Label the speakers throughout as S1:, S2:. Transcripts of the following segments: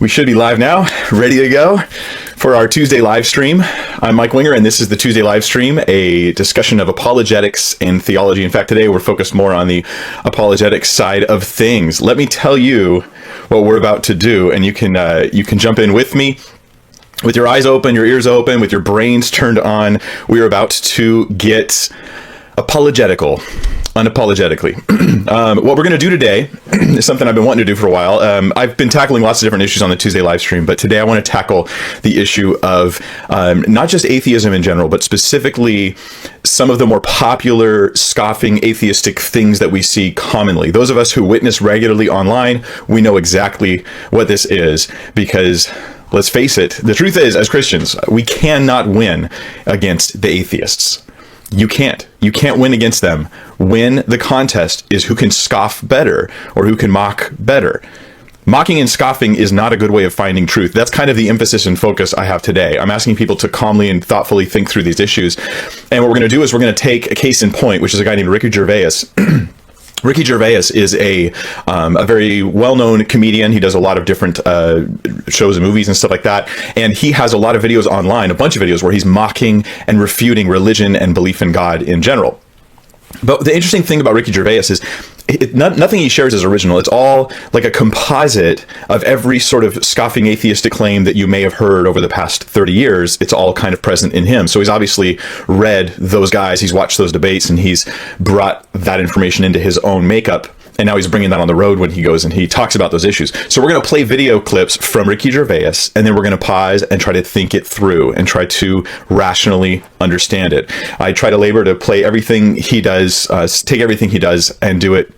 S1: We should be live now, ready to go for our Tuesday live stream. I'm Mike Winger, and this is the Tuesday live stream, a discussion of apologetics and theology. In fact, today we're focused more on the apologetics side of things. Let me tell you what we're about to do, and you can jump in with me. With your eyes open, your ears open, with your brains turned on, we are about to get apologetical. Unapologetically. What we're going to do today is something I've been wanting to do for a while. I've been tackling lots of different issues on the Tuesday live stream, but today I want to tackle the issue of not just atheism in general, but specifically some of the more popular scoffing atheistic things that we see commonly. Those of us who witness regularly online, we know exactly what this is because, let's face it, the truth is, as Christians, we cannot win against the atheists. You can't win against them when the contest is who can scoff better or who can mock better. Mocking and scoffing is not a good way of finding truth. That's kind of the emphasis and focus I have today. I'm asking people to calmly and thoughtfully think through these issues. And what we're going to do is we're going to take a case in point, which is a guy named Ricky Gervais. Ricky Gervais is a very well-known comedian. He does a lot of different shows and movies and stuff like that. And he has a lot of videos online, a bunch of videos where he's mocking and refuting religion and belief in God in general. But the interesting thing about Ricky Gervais is nothing he shares is original. It's all like a composite of every sort of scoffing atheistic claim that you may have heard over the past 30 years. It's all kind of present in him. So he's obviously read those guys, he's watched those debates, and he's brought that information into his own makeup. And now he's bringing that on the road when he goes and he talks about those issues. So we're going to play video clips from Ricky Gervais, and then we're going to pause and try to think it through and try to rationally understand it. I try to labor to play everything he does, take everything he does and do it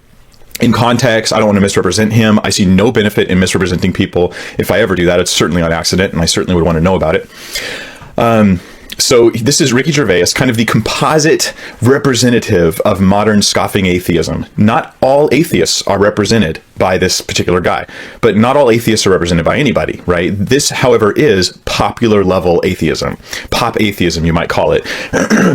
S1: in context. I don't want to misrepresent him. I see no benefit in misrepresenting people. If I ever do that, it's certainly on accident, and I certainly would want to know about it. So this is Ricky Gervais, kind of the composite representative of modern scoffing atheism. Not all atheists are represented by this particular guy, but not all atheists are represented by anybody, right? This, however, is popular level atheism, pop atheism, you might call it,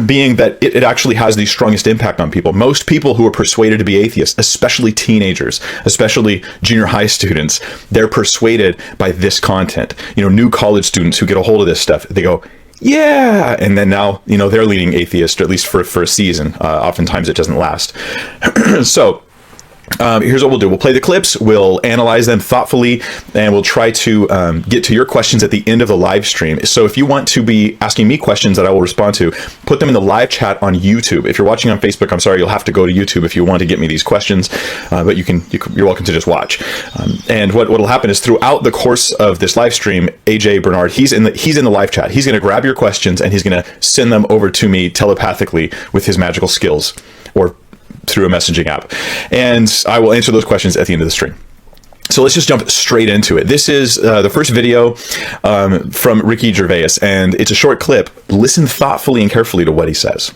S1: being that it actually has the strongest impact on people. Most people who are persuaded to be atheists, especially teenagers, especially junior high students, they're persuaded by this content. You know, new college students who get a hold of this stuff, they go, yeah, and then now, you know, they're leaning atheist, or at least for a season. Oftentimes it doesn't last. So here's what we'll do. We'll play the clips, we'll analyze them thoughtfully, and we'll try to get to your questions at the end of the live stream. So if you want to be asking me questions that I will respond to, put them in the live chat on YouTube. If you're watching on Facebook, I'm sorry, you'll have to go to YouTube if you want to get me these questions, but you're welcome to just watch. And what'll happen is throughout the course of this live stream, AJ Bernard, he's in the live chat. He's going to grab your questions and he's going to send them over to me telepathically with his magical skills, or through a messaging app, and I will answer those questions at the end of the stream. So let's just jump straight into it. This is the first video from Ricky Gervais, and it's a short clip. Listen thoughtfully and carefully to what he says.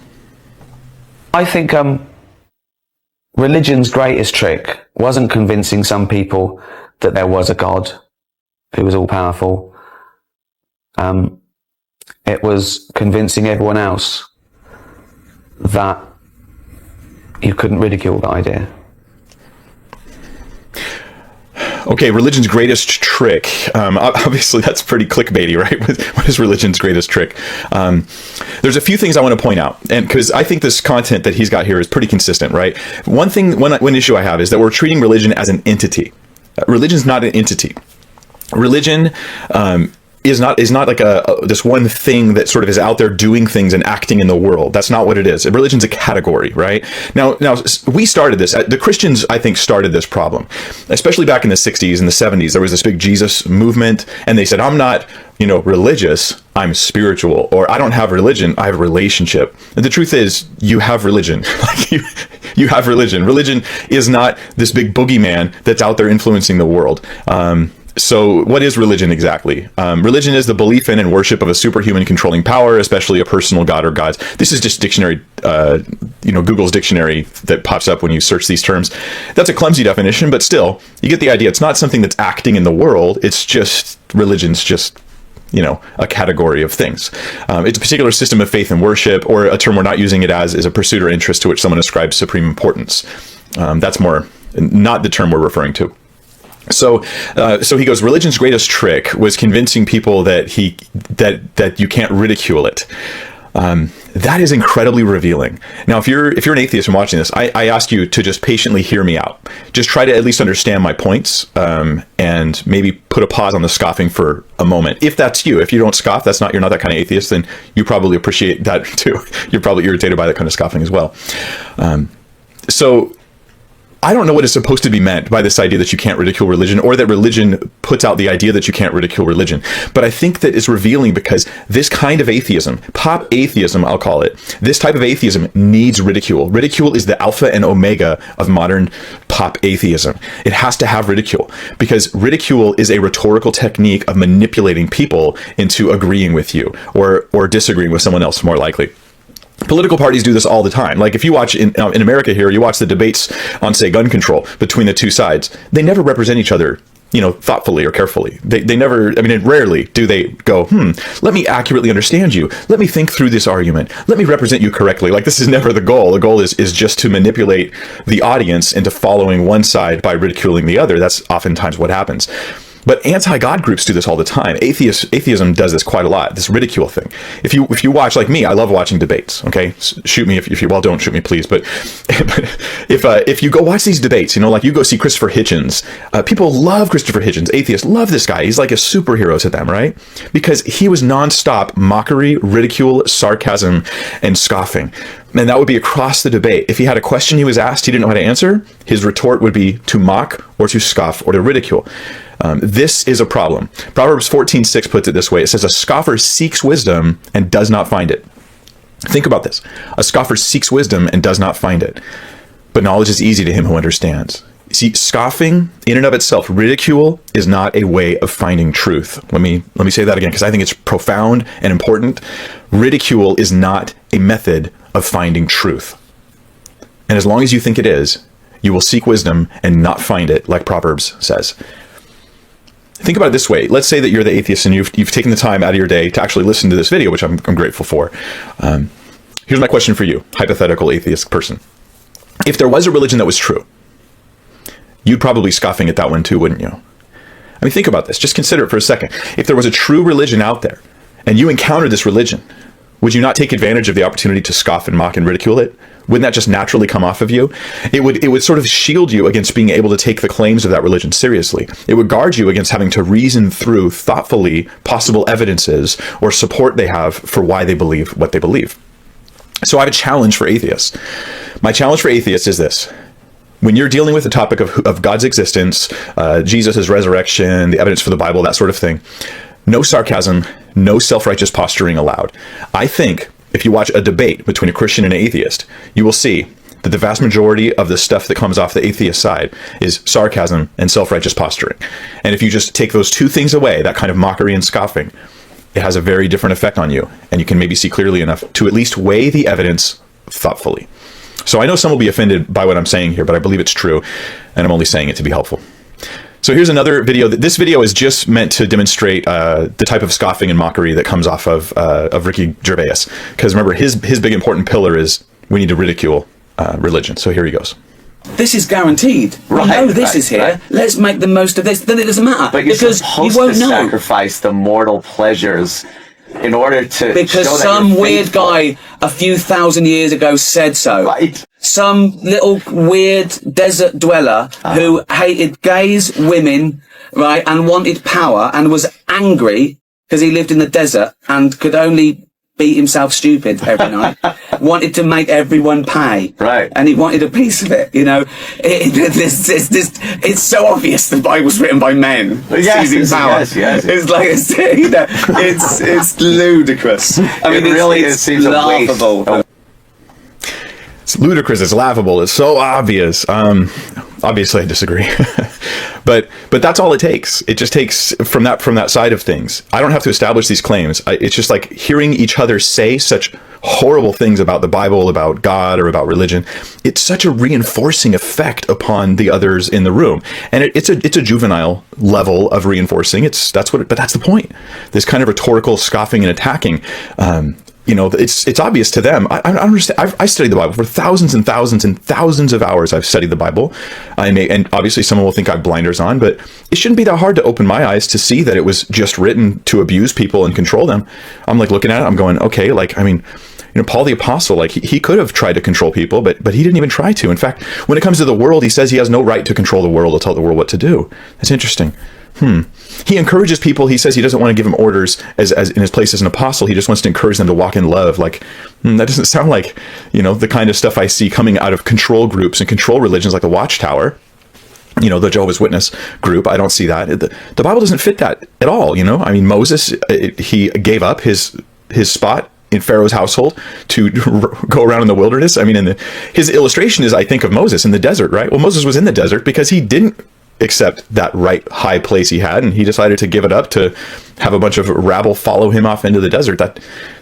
S2: I think religion's greatest trick wasn't convincing some people that there was a God who was all-powerful. It was convincing everyone else that you couldn't ridicule the idea.
S1: Okay, religion's greatest trick. Obviously, that's pretty clickbaity, right? What is religion's greatest trick? There's a few things I want to point out, and because I think this content that he's got here is pretty consistent, right? One issue I have is that we're treating religion as an entity. Religion's not an entity. Religion is not like this one thing that sort of is out there doing things and acting in the world. That's not what it is. Religion's a category, right? Now we started this. The Christians, I think, started this problem, especially back in the 60s and the 70s. There was this big Jesus movement, and they said, I'm not, religious, I'm spiritual, or I don't have religion, I have a relationship. And the truth is, you have religion. Like you have religion. Religion is not this big boogeyman that's out there influencing the world. So what is religion exactly? Religion is the belief in and worship of a superhuman controlling power, especially a personal god or gods. This is just dictionary, Google's dictionary that pops up when you search these terms. That's a clumsy definition, but still, you get the idea. It's not something that's acting in the world. It's just, religion's just, a category of things. It's a particular system of faith and worship, or a term we're not using it as is a pursuit or interest to which someone ascribes supreme importance. That's more not the term we're referring to. So he goes, religion's greatest trick was convincing people that you can't ridicule it. That is incredibly revealing. Now, if you're an atheist and watching this, I ask you to just patiently hear me out. Just try to at least understand my points, and maybe put a pause on the scoffing for a moment. If that's you, if you don't scoff, you're not that kind of atheist, then you probably appreciate that too. You're probably irritated by that kind of scoffing as well. So I don't know what is supposed to be meant by this idea that you can't ridicule religion, or that religion puts out the idea that you can't ridicule religion. But I think that it's revealing, because this kind of atheism, pop atheism, I'll call it, this type of atheism needs ridicule. Ridicule is the alpha and omega of modern pop atheism. It has to have ridicule, because ridicule is a rhetorical technique of manipulating people into agreeing with you or disagreeing with someone else, more likely. Political parties do this all the time. Like if you watch in America here, you watch the debates on, say, gun control between the two sides. They never represent each other, thoughtfully or carefully. They never, rarely do they go, let me accurately understand you. Let me think through this argument. Let me represent you correctly. Like, this is never the goal. The goal is just to manipulate the audience into following one side by ridiculing the other. That's oftentimes what happens. But anti-God groups do this all the time. Atheism does this quite a lot, this ridicule thing. If you watch, like me, I love watching debates, okay? Shoot me if you, well, don't shoot me, please. But if you go watch these debates, like you go see Christopher Hitchens, people love Christopher Hitchens. Atheists love this guy. He's like a superhero to them, right? Because he was nonstop mockery, ridicule, sarcasm, and scoffing. And that would be across the debate. If he had a question he was asked, he didn't know how to answer, his retort would be to mock or to scoff or to ridicule. This is a problem. Proverbs 14:6 puts it this way. It says, a scoffer seeks wisdom and does not find it. Think about this. A scoffer seeks wisdom and does not find it. But knowledge is easy to him who understands. See, scoffing in and of itself, ridicule, is not a way of finding truth. Let me say that again, because I think it's profound and important. Ridicule is not a method of finding truth. And as long as you think it is, you will seek wisdom and not find it, like Proverbs says. Think about it this way. Let's say that you're the atheist and you've taken the time out of your day to actually listen to this video, which I'm grateful for. Here's my question for you, hypothetical atheist person. If there was a religion that was true, you'd probably scoffing at that one too, wouldn't you? Think about this. Just consider it for a second. If there was a true religion out there and you encountered this religion, would you not take advantage of the opportunity to scoff and mock and ridicule it? Wouldn't that just naturally come off of you? It would sort of shield you against being able to take the claims of that religion seriously. It would guard you against having to reason through thoughtfully possible evidences or support they have for why they believe what they believe. So I have a challenge for atheists. My challenge for atheists is this. When you're dealing with the topic of God's existence, Jesus' resurrection, the evidence for the Bible, that sort of thing, no sarcasm, no self-righteous posturing allowed. I think if you watch a debate between a Christian and an atheist, you will see that the vast majority of the stuff that comes off the atheist side is sarcasm and self-righteous posturing. And if you just take those two things away, that kind of mockery and scoffing, it has a very different effect on you. And you can maybe see clearly enough to at least weigh the evidence thoughtfully. So I know some will be offended by what I'm saying here, but I believe it's true, and I'm only saying it to be helpful. So here's another video. This video is just meant to demonstrate the type of scoffing and mockery that comes off of Ricky Gervais. Because remember, his big important pillar is we need to ridicule religion. So here he goes.
S3: This is guaranteed.
S4: Right,
S3: we know this
S4: right,
S3: is here.
S4: right.
S3: Let's make the most of this. Then it doesn't matter.
S4: But you're
S3: because
S4: supposed
S3: you won't
S4: to
S3: know.
S4: sacrifice the mortal pleasures in order to
S3: Because
S4: show that
S3: some
S4: you're
S3: weird
S4: faithful.
S3: guy a few thousand years ago said so.
S4: Right.
S3: Some little weird desert dweller who hated gays, women, right, and wanted power and was angry because he lived in the desert and could only beat himself stupid every night, wanted to make everyone pay.
S4: Right.
S3: And he wanted a piece of it, It's so obvious the Bible's written by men seizing power.
S4: Yes.
S3: It's like, it's ludicrous.
S4: It seems
S3: laughable.
S1: It's ludicrous. It's laughable. It's so obvious. Obviously, I disagree. but that's all it takes. It just takes from that side of things. I don't have to establish these claims. It's just like hearing each other say such horrible things about the Bible, about God, or about religion. It's such a reinforcing effect upon the others in the room, and it's a juvenile level of reinforcing. But that's the point. This kind of rhetorical scoffing and attacking. it's obvious to them. I understand. I studied the Bible for thousands and thousands and thousands of hours. I've studied the Bible. And obviously someone will think I have blinders on, but it shouldn't be that hard to open my eyes to see that it was just written to abuse people and control them. I'm like looking at it, I'm going, okay, Paul the Apostle, he could have tried to control people, but he didn't even try to. In fact, when it comes to the world, he says he has no right to control the world or tell the world what to do. That's interesting. He encourages people. He says he doesn't want to give them orders as in his place as an apostle. He just wants to encourage them to walk in love. That doesn't sound like, the kind of stuff I see coming out of control groups and control religions like the Watchtower, the Jehovah's Witness group. I don't see that. The Bible doesn't fit that at all. Moses, he gave up his spot in Pharaoh's household to go around in the wilderness. His illustration is, I think, of Moses in the desert, right? Well, Moses was in the desert because he didn't accept that right high place he had, and he decided to give it up to have a bunch of rabble follow him off into the desert.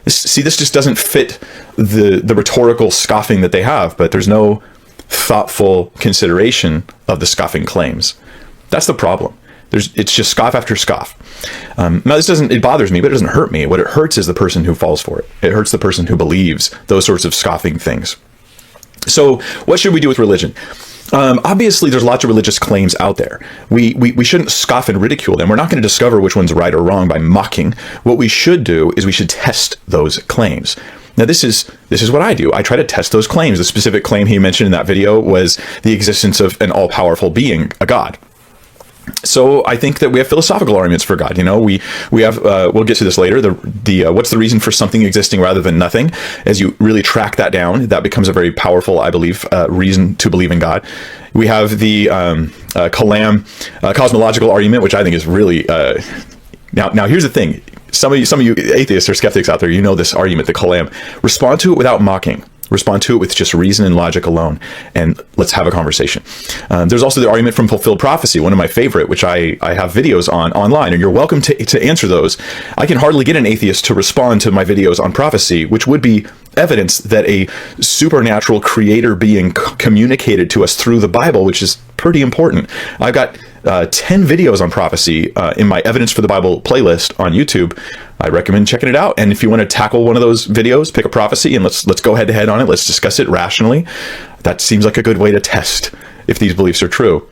S1: This just doesn't fit the rhetorical scoffing that they have, but there's no thoughtful consideration of the scoffing claims. That's the problem. It's just scoff after scoff. Now, it bothers me, but it doesn't hurt me. What it hurts is the person who falls for it. It hurts the person who believes those sorts of scoffing things. So what should we do with religion? Obviously, there's lots of religious claims out there. We shouldn't scoff and ridicule them. We're not going to discover which one's right or wrong by mocking. What we should do is we should test those claims. Now, this is what I do. I try to test those claims. The specific claim he mentioned in that video was the existence of an all-powerful being, a God. So I think that we have philosophical arguments for God. We have we'll get to this later. The what's the reason for something existing rather than nothing? As you really track that down, that becomes a very powerful, I believe, reason to believe in God. We have the cosmological argument, which I think is really now. Here's the thing: some of you atheists or skeptics out there, this argument, the Kalam. Respond to it without mocking. Respond to it with just reason and logic alone, and let's have a conversation. There's also the argument from fulfilled prophecy, one of my favorite, which I have videos on online, and you're welcome to answer those. I can hardly get an atheist to respond to my videos on prophecy, which would be evidence that a supernatural creator being communicated to us through the Bible, which is pretty important. I've got 10 videos on prophecy in my Evidence for the Bible playlist on YouTube. I recommend checking it out. And if you want to tackle one of those videos, pick a prophecy and let's go head to head on it. Let's discuss it rationally. That seems like a good way to test if these beliefs are true.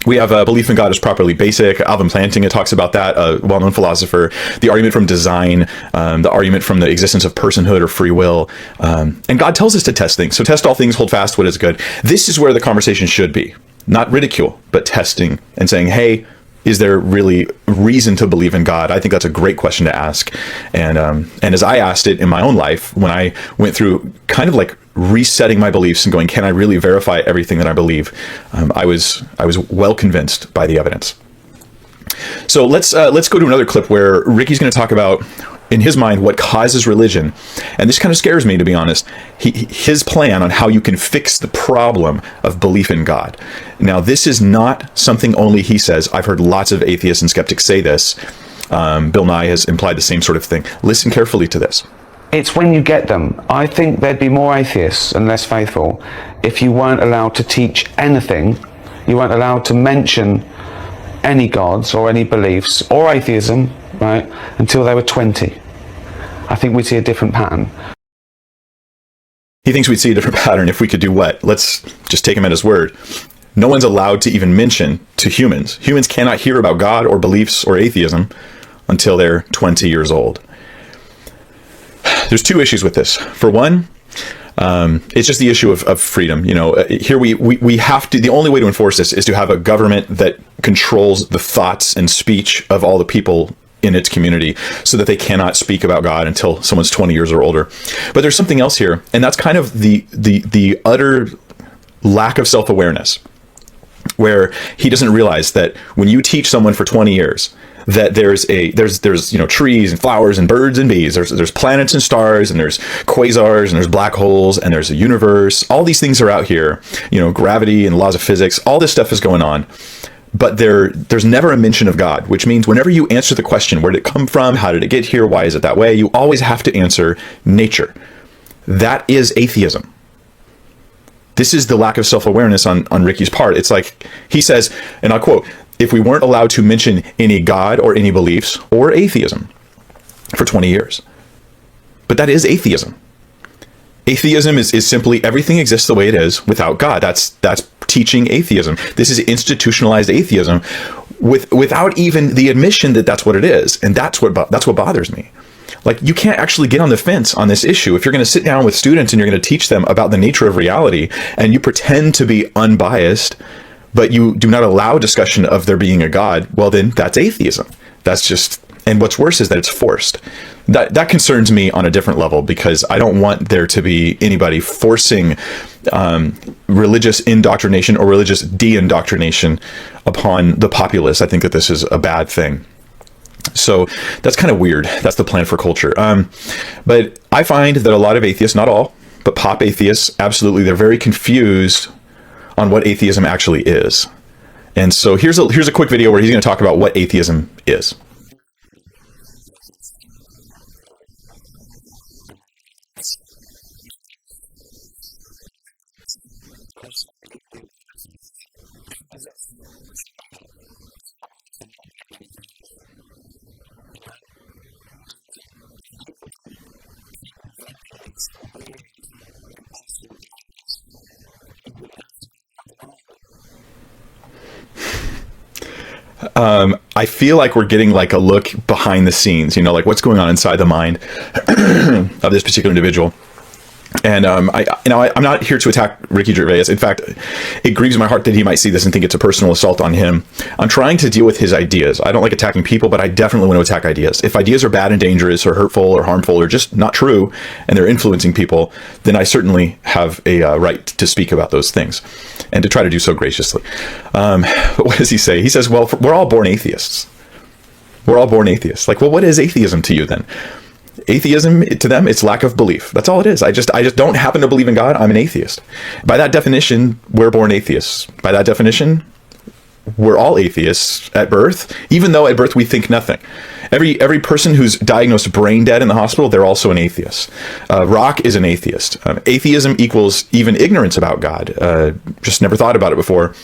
S1: We have a belief in God is properly basic. Alvin Plantinga talks about that, a well-known philosopher. The argument from design, the argument from the existence of personhood or free will. And God tells us to test things. So test all things, hold fast what is good. This is where the conversation should be. Not ridicule, but testing and saying, hey, is there really reason to believe in God? I think that's a great question to ask. And as I asked it in my own life, when I went through kind of like resetting my beliefs and going, can I really verify everything that I believe? I was well convinced by the evidence. So let's go to another clip where Ricky's going to talk about, in his mind, what causes religion. And this kind of scares me, to be honest. His plan on how you can fix the problem of belief in God. Now, this is not something only he says. I've heard lots of atheists and skeptics say this. Bill Nye has implied the same sort of thing. Listen carefully to this.
S2: It's when you get them. I think there'd be more atheists and less faithful if you weren't allowed to teach anything. You weren't allowed to mention any gods or any beliefs or atheism, right, until they were 20. I think we'd see a different pattern.
S1: He thinks we'd see a different pattern if we could do what? Let's just take him at his word. No one's allowed to even mention to humans. Humans cannot hear about God or beliefs or atheism until they're 20 years old. There's two issues with this. For one, it's just the issue of freedom. Here we have to, the only way to enforce this is to have a government that controls the thoughts and speech of all the people in its community so that they cannot speak about God until someone's 20 years or older. But there's something else here, and that's kind of the utter lack of self-awareness, where he doesn't realize that when you teach someone for 20 years that there's trees and flowers and birds and bees, there's planets and stars, and there's quasars and there's black holes and there's a universe, all these things are out here, gravity and laws of physics, all this stuff is going on. But there's never a mention of God, which means whenever you answer the question, where did it come from? How did it get here? Why is it that way? You always have to answer nature. That is atheism. This is the lack of self-awareness on Ricky's part. It's like he says, and I'll quote, if we weren't allowed to mention any God or any beliefs or atheism for 20 years. But that is atheism. Atheism is simply everything exists the way it is without God. That's teaching atheism. This is institutionalized atheism without even the admission that that's what it is. And that's what bothers me. Like, you can't actually get on the fence on this issue. If you're going to sit down with students and you're going to teach them about the nature of reality, and you pretend to be unbiased, but you do not allow discussion of there being a God, well, then that's atheism. That's just, and what's worse is that it's forced. That concerns me on a different level, because I don't want there to be anybody forcing religious indoctrination or religious de-indoctrination upon the populace. I think that this is a bad thing. So that's kind of weird. That's the plan for culture. But I find that a lot of atheists, not all, but pop atheists, absolutely, they're very confused on what atheism actually is. And so here's a quick video where he's going to talk about what atheism is. I feel like we're getting like a look behind the scenes, like what's going on inside the mind of this particular individual. And I'm not here to attack Ricky Gervais. In fact, it grieves my heart that he might see this and think it's a personal assault on him. I'm trying to deal with his ideas. I don't like attacking people, but I definitely want to attack ideas. If ideas are bad and dangerous or hurtful or harmful or just not true, and they're influencing people, then I certainly have a right to speak about those things and to try to do so graciously. But what does he say? He says, well, we're all born atheists. We're all born atheists. Like, well, what is atheism to you then? Atheism, to them, it's lack of belief. That's all it is. I just don't happen to believe in God. I'm an atheist. By that definition, we're born atheists. By that definition, we're all atheists at birth, even though at birth we think nothing. Every person who's diagnosed brain dead in the hospital, they're also an atheist. Rock is an atheist. Atheism equals even ignorance about God. Just never thought about it before.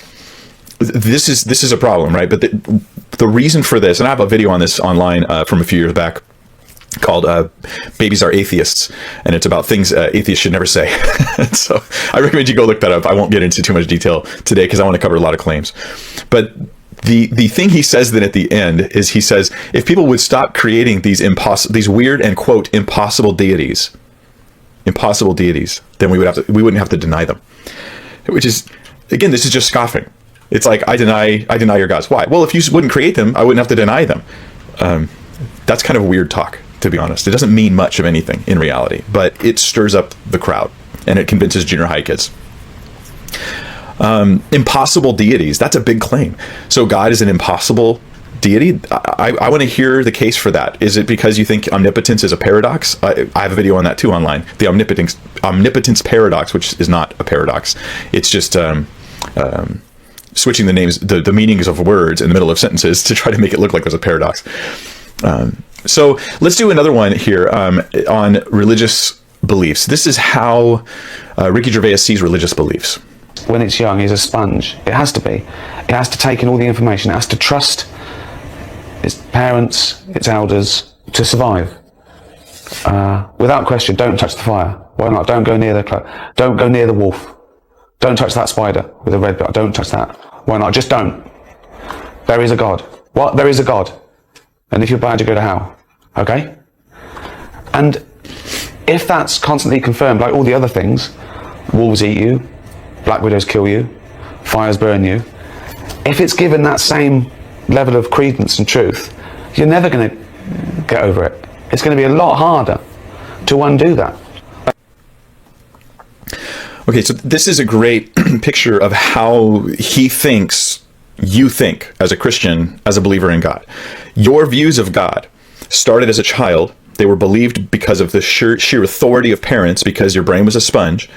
S1: This is a problem, right? But the reason for this, and I have a video on this online from a few years back, called Babies Are Atheists, and it's about things atheists should never say. So I recommend you go look that up. I won't get into too much detail today because I want to cover a lot of claims. But the thing he says then at the end is, he says, if people would stop creating these weird and quote impossible deities, then we wouldn't have to deny them. Which is, again, this is just scoffing. It's like, I deny your gods. Why? Well, if you wouldn't create them, I wouldn't have to deny them. That's kind of weird talk, to be honest. It doesn't mean much of anything in reality, but it stirs up the crowd and it convinces junior high kids. Impossible deities, that's a big claim. So God is an impossible deity? I want to hear the case for that. Is it because you think omnipotence is a paradox? I have a video on that too online. The omnipotence paradox, which is not a paradox. It's just switching the names, the meanings of words in the middle of sentences to try to make it look like there's a paradox. So let's do another one here on religious beliefs. This is how Ricky Gervais sees religious beliefs.
S2: When it's young, is a sponge. It has to be. It has to take in all the information. It has to trust its parents, its elders, to survive. Without question, don't touch the fire. Why not? Don't go near the wolf. Don't touch that spider with a red bit. Don't touch that. Why not? Just don't. There is a God. What? There is a God. And if you're bad, you go to hell. Okay? And if that's constantly confirmed, like all the other things, wolves eat you, black widows kill you, fires burn you, if it's given that same level of credence and truth, you're never going to get over it. It's going to be a lot harder to undo that.
S1: Okay, so this is a great picture of how he thinks you think as a Christian, as a believer in God. Your views of God started as a child. They were believed because of the sheer authority of parents, because your brain was a sponge.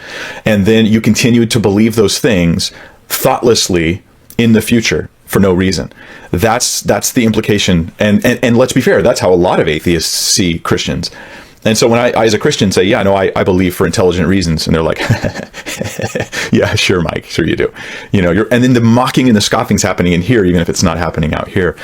S1: And then you continued to believe those things thoughtlessly in the future for no reason. That's the implication. And let's be fair, that's how a lot of atheists see Christians. And so when I as a Christian say, yeah, no, I believe for intelligent reasons, and they're like, yeah, sure, Mike, sure you do. And then the mocking and the scoffing's happening in here, even if it's not happening out here.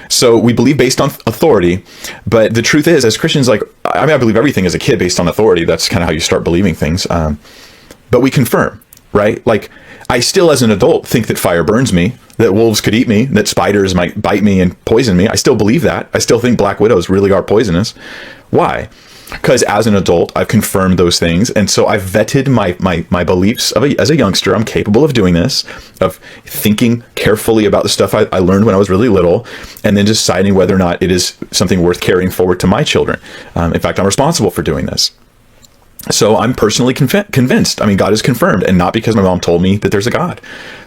S1: So we believe based on authority, but the truth is, as Christians, like, I mean, I believe everything as a kid based on authority. That's kind of how you start believing things. But we confirm, right? Like, I still, as an adult, think that fire burns me, that wolves could eat me, that spiders might bite me and poison me. I still believe that. I still think black widows really are poisonous. Why? Because as an adult, I've confirmed those things. And so I've vetted my beliefs as a youngster. I'm capable of doing this, of thinking carefully about the stuff I learned when I was really little, and then deciding whether or not it is something worth carrying forward to my children. In fact, I'm responsible for doing this. So I'm personally convinced. I mean, God is confirmed, and not because my mom told me that there's a God.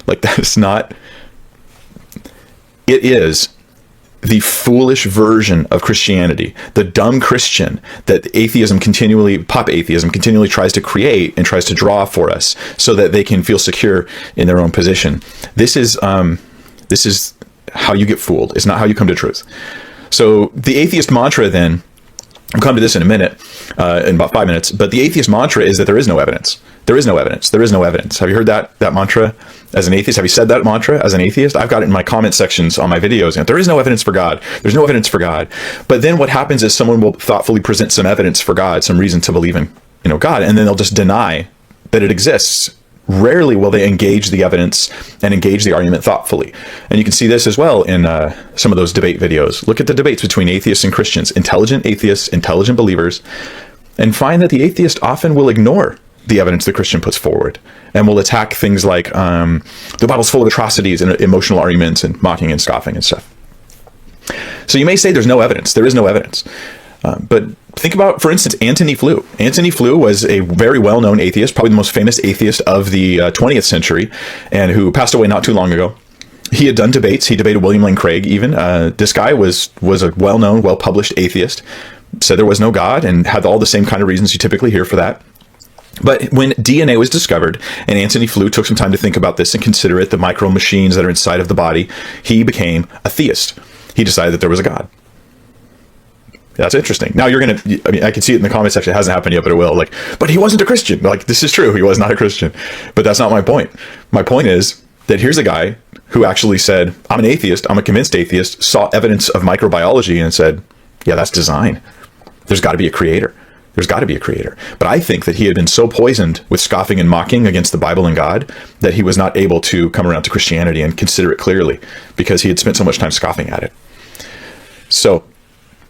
S1: Like, that's not... It is the foolish version of Christianity, the dumb Christian that Pop Atheism continually tries to create and tries to draw for us so that they can feel secure in their own position. This is how you get fooled. It's not how you come to truth. So the atheist mantra then, I'll come to this in a minute, in about 5 minutes, but the atheist mantra is that there is no evidence. There is no evidence. There is no evidence. Have you heard that mantra as an atheist? Have you said that mantra as an atheist? I've got it in my comment sections on my videos. There is no evidence for God. There's no evidence for God. But then what happens is someone will thoughtfully present some evidence for God, some reason to believe in, God, and then they'll just deny that it exists. Rarely will they engage the evidence and engage the argument thoughtfully. And you can see this as well in some of those debate videos. Look at the debates between atheists and Christians, intelligent atheists, intelligent believers, and find that the atheist often will ignore the evidence the Christian puts forward and will attack things like the Bible's full of atrocities and emotional arguments and mocking and scoffing and stuff. So you may say there's no evidence. There is no evidence. But think about, for instance, Antony Flew. Antony Flew was a very well-known atheist, probably the most famous atheist of the 20th century, and who passed away not too long ago. He had done debates. He debated William Lane Craig even. This guy was a well-known, well-published atheist, said there was no God, and had all the same kind of reasons you typically hear for that. But when DNA was discovered, and Antony Flew took some time to think about this and consider it, the micro machines that are inside of the body, he became a theist. He decided that there was a God. That's interesting. Now I can see it in the comment section. It hasn't happened yet, but it will. But he wasn't a Christian. This is true. He was not a Christian. But that's not my point. My point is that here's a guy who actually said, I'm an atheist. I'm a convinced atheist, saw evidence of microbiology and said, yeah, that's design. There's got to be a creator. There's got to be a creator. But I think that he had been so poisoned with scoffing and mocking against the Bible and God that he was not able to come around to Christianity and consider it clearly because he had spent so much time scoffing at it. So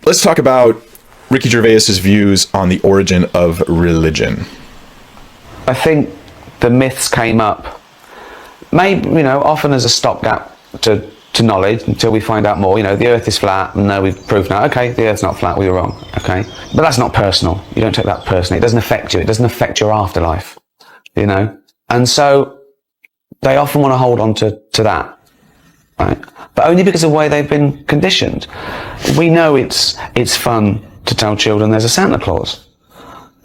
S1: let's talk about Ricky Gervais's views on the origin of religion.
S2: I think the myths came up, maybe, often as a stopgap to knowledge until we find out more. The earth is flat. No, we've proved now. Okay, the earth's not flat. We were wrong. Okay. But that's not personal. You don't take that personally. It doesn't affect you. It doesn't affect your afterlife, And so they often want to hold on to that, right? But only because of the way they've been conditioned. We know it's fun to tell children there's a Santa Claus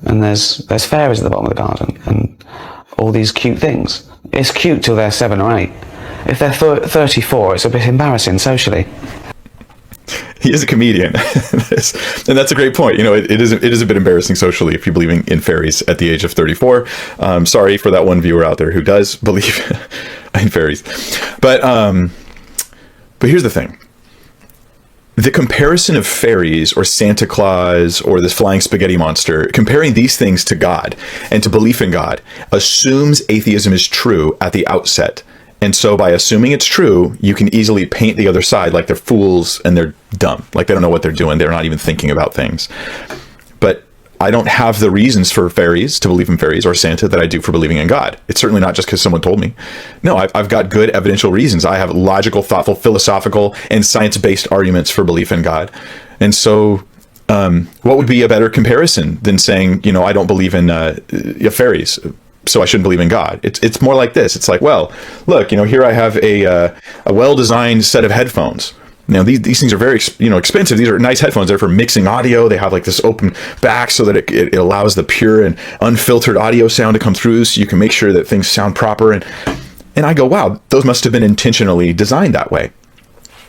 S2: and there's fairies at the bottom of the garden and all these cute things. It's cute till they're 7 or 8. If they're 34, it's a bit embarrassing socially.
S1: He is a comedian, and that's a great point. It is a bit embarrassing socially if you believe in fairies at the age of 34. Sorry for that one viewer out there who does believe in fairies, but here's the thing: the comparison of fairies or Santa Claus or this flying spaghetti monster, comparing these things to God and to belief in God, assumes atheism is true at the outset. And so by assuming it's true, you can easily paint the other side like they're fools and they're dumb. Like they don't know what they're doing. They're not even thinking about things. But I don't have the reasons for fairies, to believe in fairies or Santa, that I do for believing in God. It's certainly not just because someone told me. No, I've got good evidential reasons. I have logical, thoughtful, philosophical, and science-based arguments for belief in God. And so what would be a better comparison than saying, I don't believe in fairies, so I shouldn't believe in God? It's more like this. It's like, well, look, here I have a well-designed set of headphones. These things are very, expensive. These are nice headphones. They're for mixing audio. They have like this open back so that it allows the pure and unfiltered audio sound to come through, so you can make sure that things sound proper. And I go, wow, those must have been intentionally designed that way.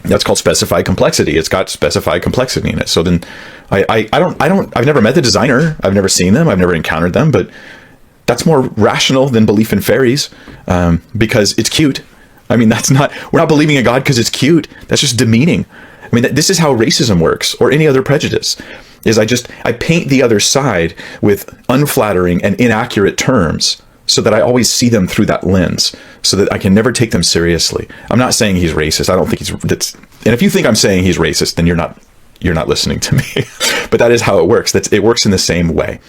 S1: That's called specified complexity. It's got specified complexity in it. So then I've never met the designer. I've never seen them. I've never encountered them, but that's more rational than belief in fairies, because it's cute. I mean, we're not believing in God because it's cute. That's just demeaning. I mean, this is how racism works, or any other prejudice, is I paint the other side with unflattering and inaccurate terms so that I always see them through that lens, so that I can never take them seriously. I'm not saying he's racist. I don't think and if you think I'm saying he's racist, then you're not listening to me. But that is how it works. It works in the same way.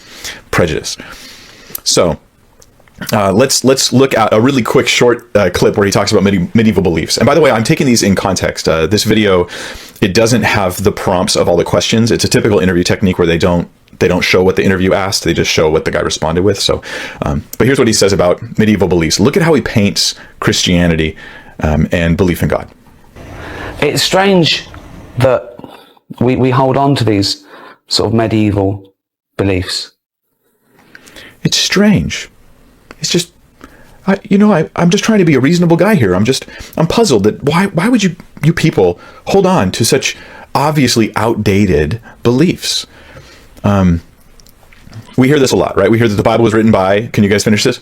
S1: Prejudice. So let's look at a really quick short clip where he talks about medieval beliefs. And by the way, I'm taking these in context. This video, it doesn't have the prompts of all the questions. It's a typical interview technique where they don't show what the interview asked. They just show what the guy responded with. So, but here's what he says about medieval beliefs. Look at how he paints Christianity and belief in God.
S2: It's strange that we hold on to these sort of medieval beliefs.
S1: It's strange. It's just, I'm just trying to be a reasonable guy here. I'm puzzled that why would you people hold on to such obviously outdated beliefs? We hear this a lot, right? We hear that the Bible was written by, can you guys finish this?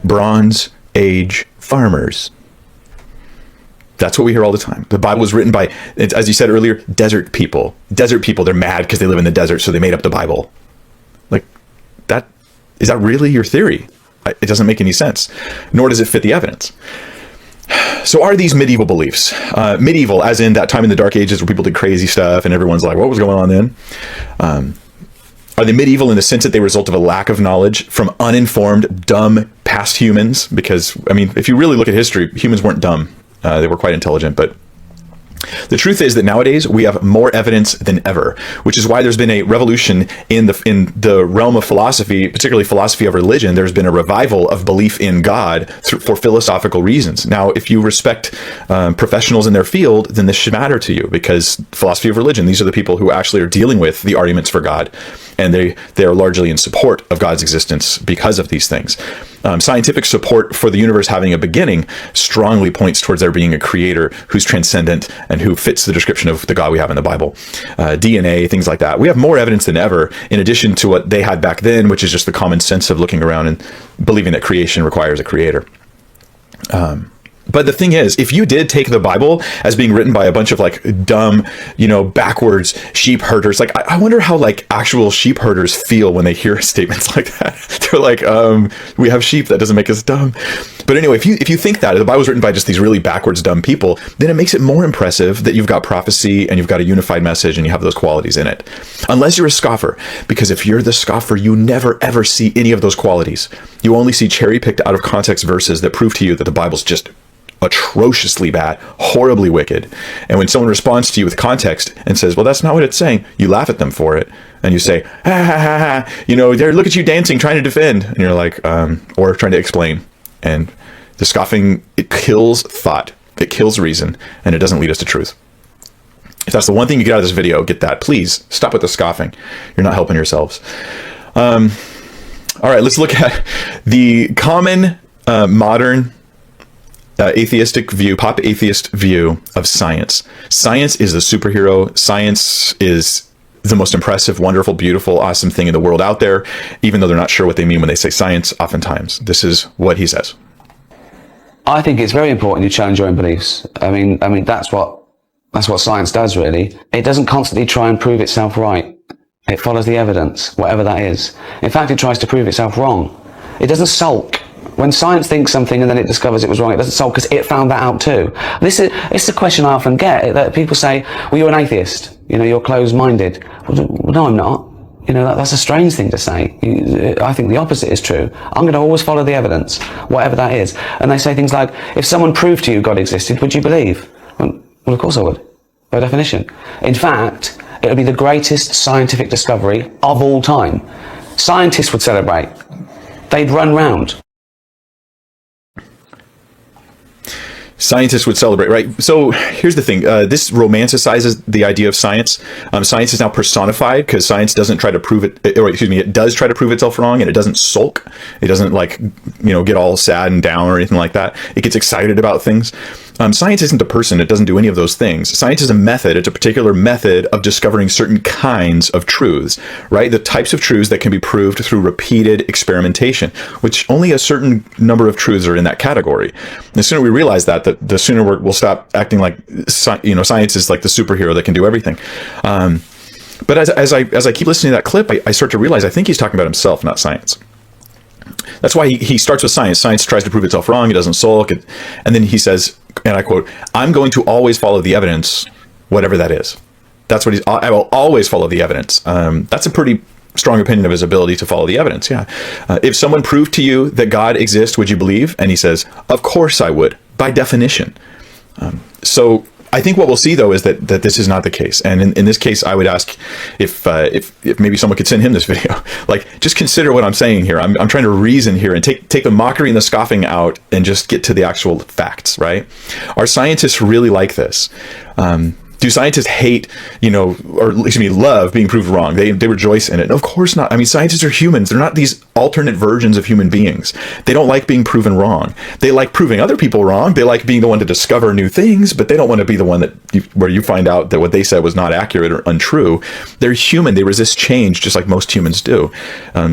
S1: Bronze Age farmers. That's what we hear all the time. The Bible was written by, as you said earlier, desert people. Desert people, they're mad because they live in the desert, so they made up the Bible. Like, is that really your theory? It doesn't make any sense, nor does it fit the evidence. So are these medieval beliefs? Medieval, as in that time in the Dark Ages where people did crazy stuff and everyone's like, what was going on then? Are they medieval in the sense that they result of a lack of knowledge from uninformed, dumb past humans? Because, I mean, if you really look at history, humans weren't dumb. They were quite intelligent, but the truth is that nowadays we have more evidence than ever, which is why there's been a revolution in the realm of philosophy, particularly philosophy of religion. There's been a revival of belief in God for philosophical reasons. Now, if you respect professionals in their field, then this should matter to you, because philosophy of religion, these are the people who actually are dealing with the arguments for God, and they are largely in support of God's existence because of these things. Scientific support for the universe having a beginning strongly points towards there being a creator who's transcendent and who fits the description of the God we have in the Bible. DNA, things like that. We have more evidence than ever, in addition to what they had back then, which is just the common sense of looking around and believing that creation requires a creator. But the thing is, if you did take the Bible as being written by a bunch of like dumb, backwards sheep herders, like I wonder how like actual sheep herders feel when they hear statements like that. They're like, we have sheep, that doesn't make us dumb. But anyway, if you think that the Bible was written by just these really backwards, dumb people, then it makes it more impressive that you've got prophecy and you've got a unified message and you have those qualities in it. Unless you're a scoffer, because if you're the scoffer, you never ever see any of those qualities. You only see cherry-picked out of context verses that prove to you that the Bible's just atrociously bad, horribly wicked. And when someone responds to you with context and says, well, that's not what it's saying, you laugh at them for it. And you say, ha, ha, ha, ha, there, look at you dancing, trying to defend. And you're like, or trying to explain. And the scoffing, it kills thought, it kills reason, and it doesn't lead us to truth. If that's the one thing you get out of this video, get that. Please stop with the scoffing. You're not helping yourselves. All right, let's look at the common modern atheistic view, pop atheist view of science. Science is the superhero. Science is the most impressive, wonderful, beautiful, awesome thing in the world out there, even though they're not sure what they mean when they say science oftentimes. This is what he says.
S2: I think it's very important you challenge your own beliefs. I mean that's what science does, really. It doesn't constantly try and prove itself right. It follows the evidence, whatever that is. In fact, it tries to prove itself wrong. It doesn't sulk. When science thinks something and then it discovers it was wrong, it doesn't solve because it found that out too. It's the question I often get, that people say, well, you're an atheist, you're closed-minded. Well, no, I'm not. That's a strange thing to say. I think the opposite is true. I'm going to always follow the evidence, whatever that is. And they say things like, if someone proved to you God existed, would you believe? Well, of course I would, by definition. In fact, it would be the greatest scientific discovery of all time. Scientists would celebrate. They'd run round.
S1: Scientists would celebrate, right? So here's the thing. This romanticizes the idea of science. Science is now personified because science doesn't try to prove it, it does try to prove itself wrong, and it doesn't sulk. It doesn't get all sad and down or anything like that. It gets excited about things. Science isn't a person. It doesn't do any of those things. Science is a method. It's a particular method of discovering certain kinds of truths, right? The types of truths that can be proved through repeated experimentation, which only a certain number of truths are in that category. And the sooner we realize that, the sooner we'll stop acting like, science is like the superhero that can do everything. But as I keep listening to that clip, I start to realize I think he's talking about himself, not science. That's why he starts with science. Science tries to prove itself wrong. He doesn't sulk. And then he says, and I quote, "I'm going to always follow the evidence, whatever that is." That's what I will always follow the evidence. That's a pretty strong opinion of his ability to follow the evidence. Yeah. If someone proved to you that God exists, would you believe? And he says, "Of course I would, by definition." So I think what we'll see, though, is that this is not the case. And in this case, I would ask if maybe someone could send him this video. Like, just consider what I'm saying here. I'm trying to reason here and take the mockery and the scoffing out and just get to the actual facts, right? Are scientists really like this? Do scientists hate, or excuse me, love being proved wrong? They rejoice in it? Of course not. I mean, scientists are humans. They're not these alternate versions of human beings. They don't like being proven wrong. They like proving other people wrong. They like being the one to discover new things, but they don't want to be the one where you find out that what they said was not accurate or untrue. They're human. They resist change just like most humans do.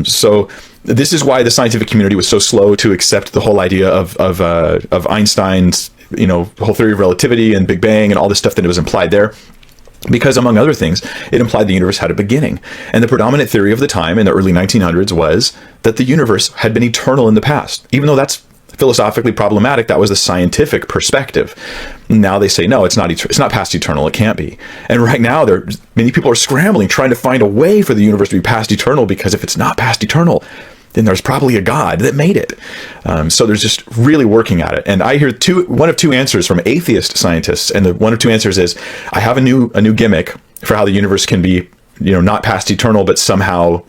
S1: So this is why the scientific community was so slow to accept the whole idea of Einstein's whole theory of relativity and Big Bang and all this stuff that was implied there. Because, among other things, it implied the universe had a beginning. And the predominant theory of the time in the early 1900s was that the universe had been eternal in the past. Even though that's philosophically problematic, that was the scientific perspective. Now they say, no, it's not past eternal. It can't be. And right now, many people are scrambling, trying to find a way for the universe to be past eternal, because if it's not past eternal, then there's probably a God that made it. So there's just really working at it. And I hear one of two answers from atheist scientists. And one of two answers is, I have a new gimmick for how the universe can be, not past eternal, but somehow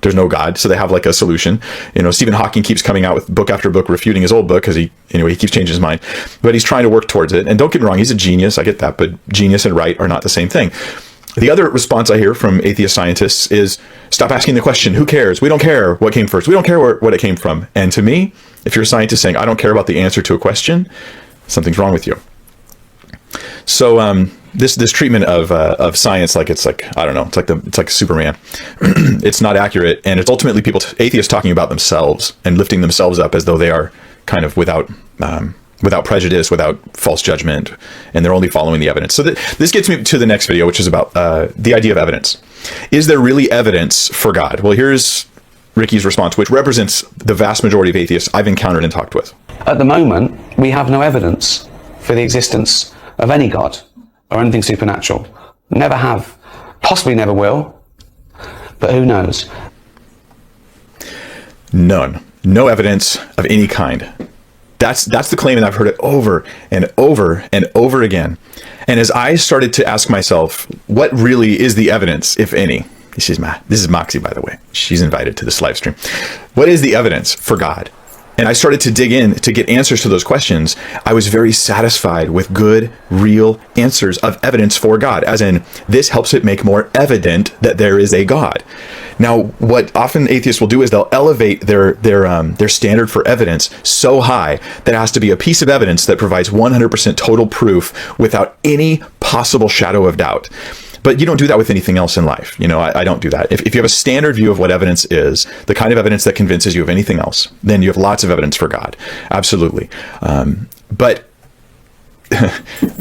S1: there's no God. So they have like a solution. Stephen Hawking keeps coming out with book after book refuting his old book because he keeps changing his mind. But he's trying to work towards it. And don't get me wrong, he's a genius. I get that. But genius and right are not the same thing. The other response I hear from atheist scientists is, stop asking the question, who cares? We don't care what came first. We don't care what it came from. And to me, if you're a scientist saying, I don't care about the answer to a question, something's wrong with you. So this treatment of science, I don't know, it's like Superman. It's not accurate. And it's ultimately atheists talking about themselves and lifting themselves up as though they are kind of without prejudice, without false judgment, and they're only following the evidence. So this gets me to the next video, which is about the idea of evidence. Is there really evidence for God? Well, here's Ricky's response, which represents the vast majority of atheists I've encountered and talked with.
S2: At the moment, we have no evidence for the existence of any God or anything supernatural. Never have. Possibly never will. But who knows?
S1: None. No evidence of any kind. That's the claim, and I've heard it over and over and over again. And as I started to ask myself, what really is the evidence, if any? This is Moxie, by the way. She's invited to this live stream. What is the evidence for God? And I started to dig in to get answers to those questions. I was very satisfied with good, real answers of evidence for God, as in, this helps it make more evident that there is a God. Now, what often atheists will do is they'll elevate their standard for evidence so high that it has to be a piece of evidence that provides 100% total proof without any possible shadow of doubt. But you don't do that with anything else in life. I don't do that. If you have a standard view of what evidence is, the kind of evidence that convinces you of anything else, then you have lots of evidence for God. Absolutely.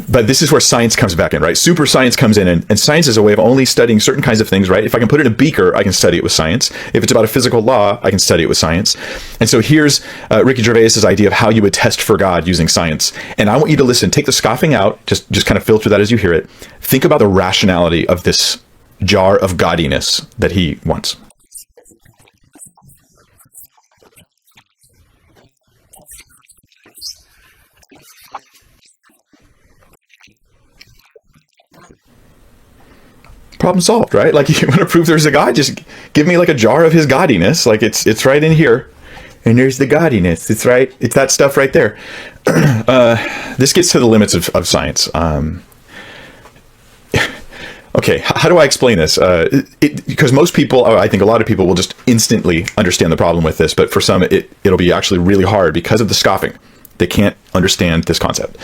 S1: But this is where science comes back in, right? Super science comes in, and science is a way of only studying certain kinds of things, right? If I can put it in a beaker, I can study it with science. If it's about a physical law, I can study it with science. And so here's Ricky Gervais's idea of how you would test for God using science. And I want you to listen, take the scoffing out, just kind of filter that as you hear it. Think about the rationality of this jar of gaudiness that he wants. Problem solved, right? Like, you want to prove there's a God, just give me like a jar of his gaudiness. Like, it's right in here, and there's the gaudiness. It's right. It's that stuff right there. This gets to the limits of science. Okay, how do I explain this? Because most people, I think a lot of people will just instantly understand the problem with this, but for some, it'll be actually really hard because of the scoffing. They can't understand this concept.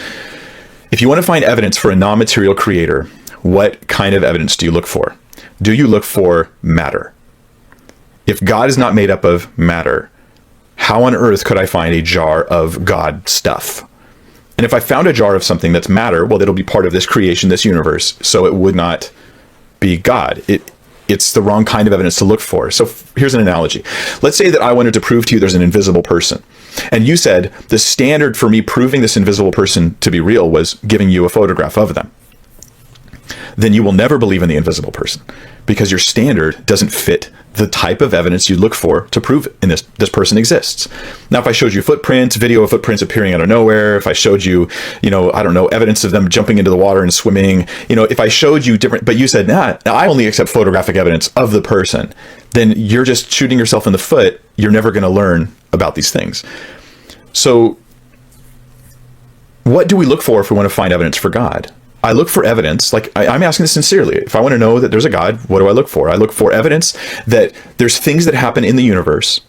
S1: If you want to find evidence for a non-material creator, what kind of evidence do you look for? Do you look for matter? If God is not made up of matter, how on earth could I find a jar of God stuff? And if I found a jar of something that's matter, well, it'll be part of this creation, this universe, so it would not be God. It's the wrong kind of evidence to look for. So here's an analogy. Let's say that I wanted to prove to you there's an invisible person. And you said the standard for me proving this invisible person to be real was giving you a photograph of them. Then you will never believe in the invisible person because your standard doesn't fit the type of evidence you look for to prove this person exists. Now, if I showed you footprints, video of footprints appearing out of nowhere, if I showed you, I don't know, evidence of them jumping into the water and swimming, if I showed you different, but you said, nah, I only accept photographic evidence of the person, then you're just shooting yourself in the foot. You're never going to learn about these things. So what do we look for if we want to find evidence for God? I look for evidence, like I'm asking this sincerely. If I want to know that there's a God, what do I look for? I look for evidence that there's things that happen in the universe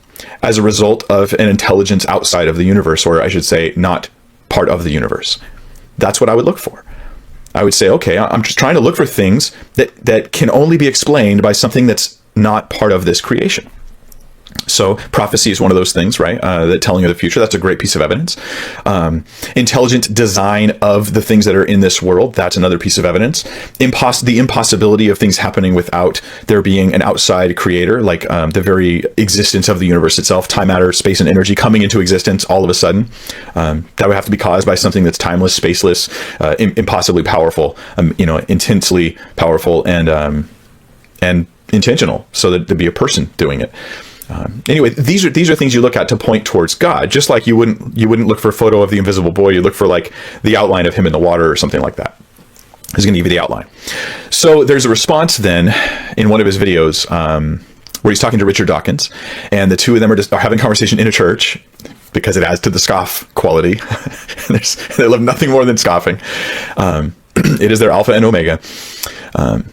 S1: as a result of an intelligence outside of the universe, or I should say not part of the universe. That's what I would look for. I would say, okay, I'm just trying to look for things that can only be explained by something that's not part of this creation. So prophecy is one of those things, right? That telling you the future. That's a great piece of evidence. Intelligent design of the things that are in this world. That's another piece of evidence. The impossibility of things happening without there being an outside creator, like the very existence of the universe itself, time, matter, space, and energy coming into existence all of a sudden. That would have to be caused by something that's timeless, spaceless, impossibly powerful, intensely powerful, and intentional, so that there'd be a person doing it. Anyway, these are things you look at to point towards God. Just like you wouldn't look for a photo of the invisible boy. You look for like the outline of him in the water or something like that. He's going to give you the outline. So there's a response then in one of his videos where he's talking to Richard Dawkins, and the two of them are having a conversation in a church because it adds to the scoff quality. They love nothing more than scoffing. It is their alpha and omega.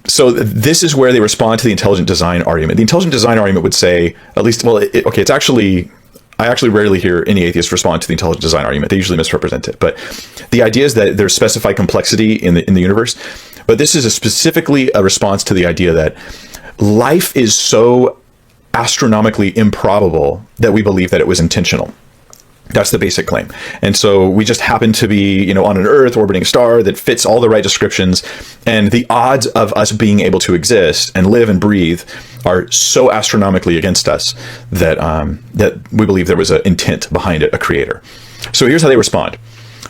S1: So this is where they respond to the intelligent design argument. The intelligent design argument would say, at least, it's actually, I actually rarely hear any atheists respond to the intelligent design argument. They usually misrepresent it. But the idea is that there's specified complexity in the universe. But this is specifically a response to the idea that life is so astronomically improbable that we believe that it was intentional. That's the basic claim. And so we just happen to be, on an Earth orbiting a star that fits all the right descriptions. And the odds of us being able to exist and live and breathe are so astronomically against us that that we believe there was an intent behind it, a creator. So here's how they respond.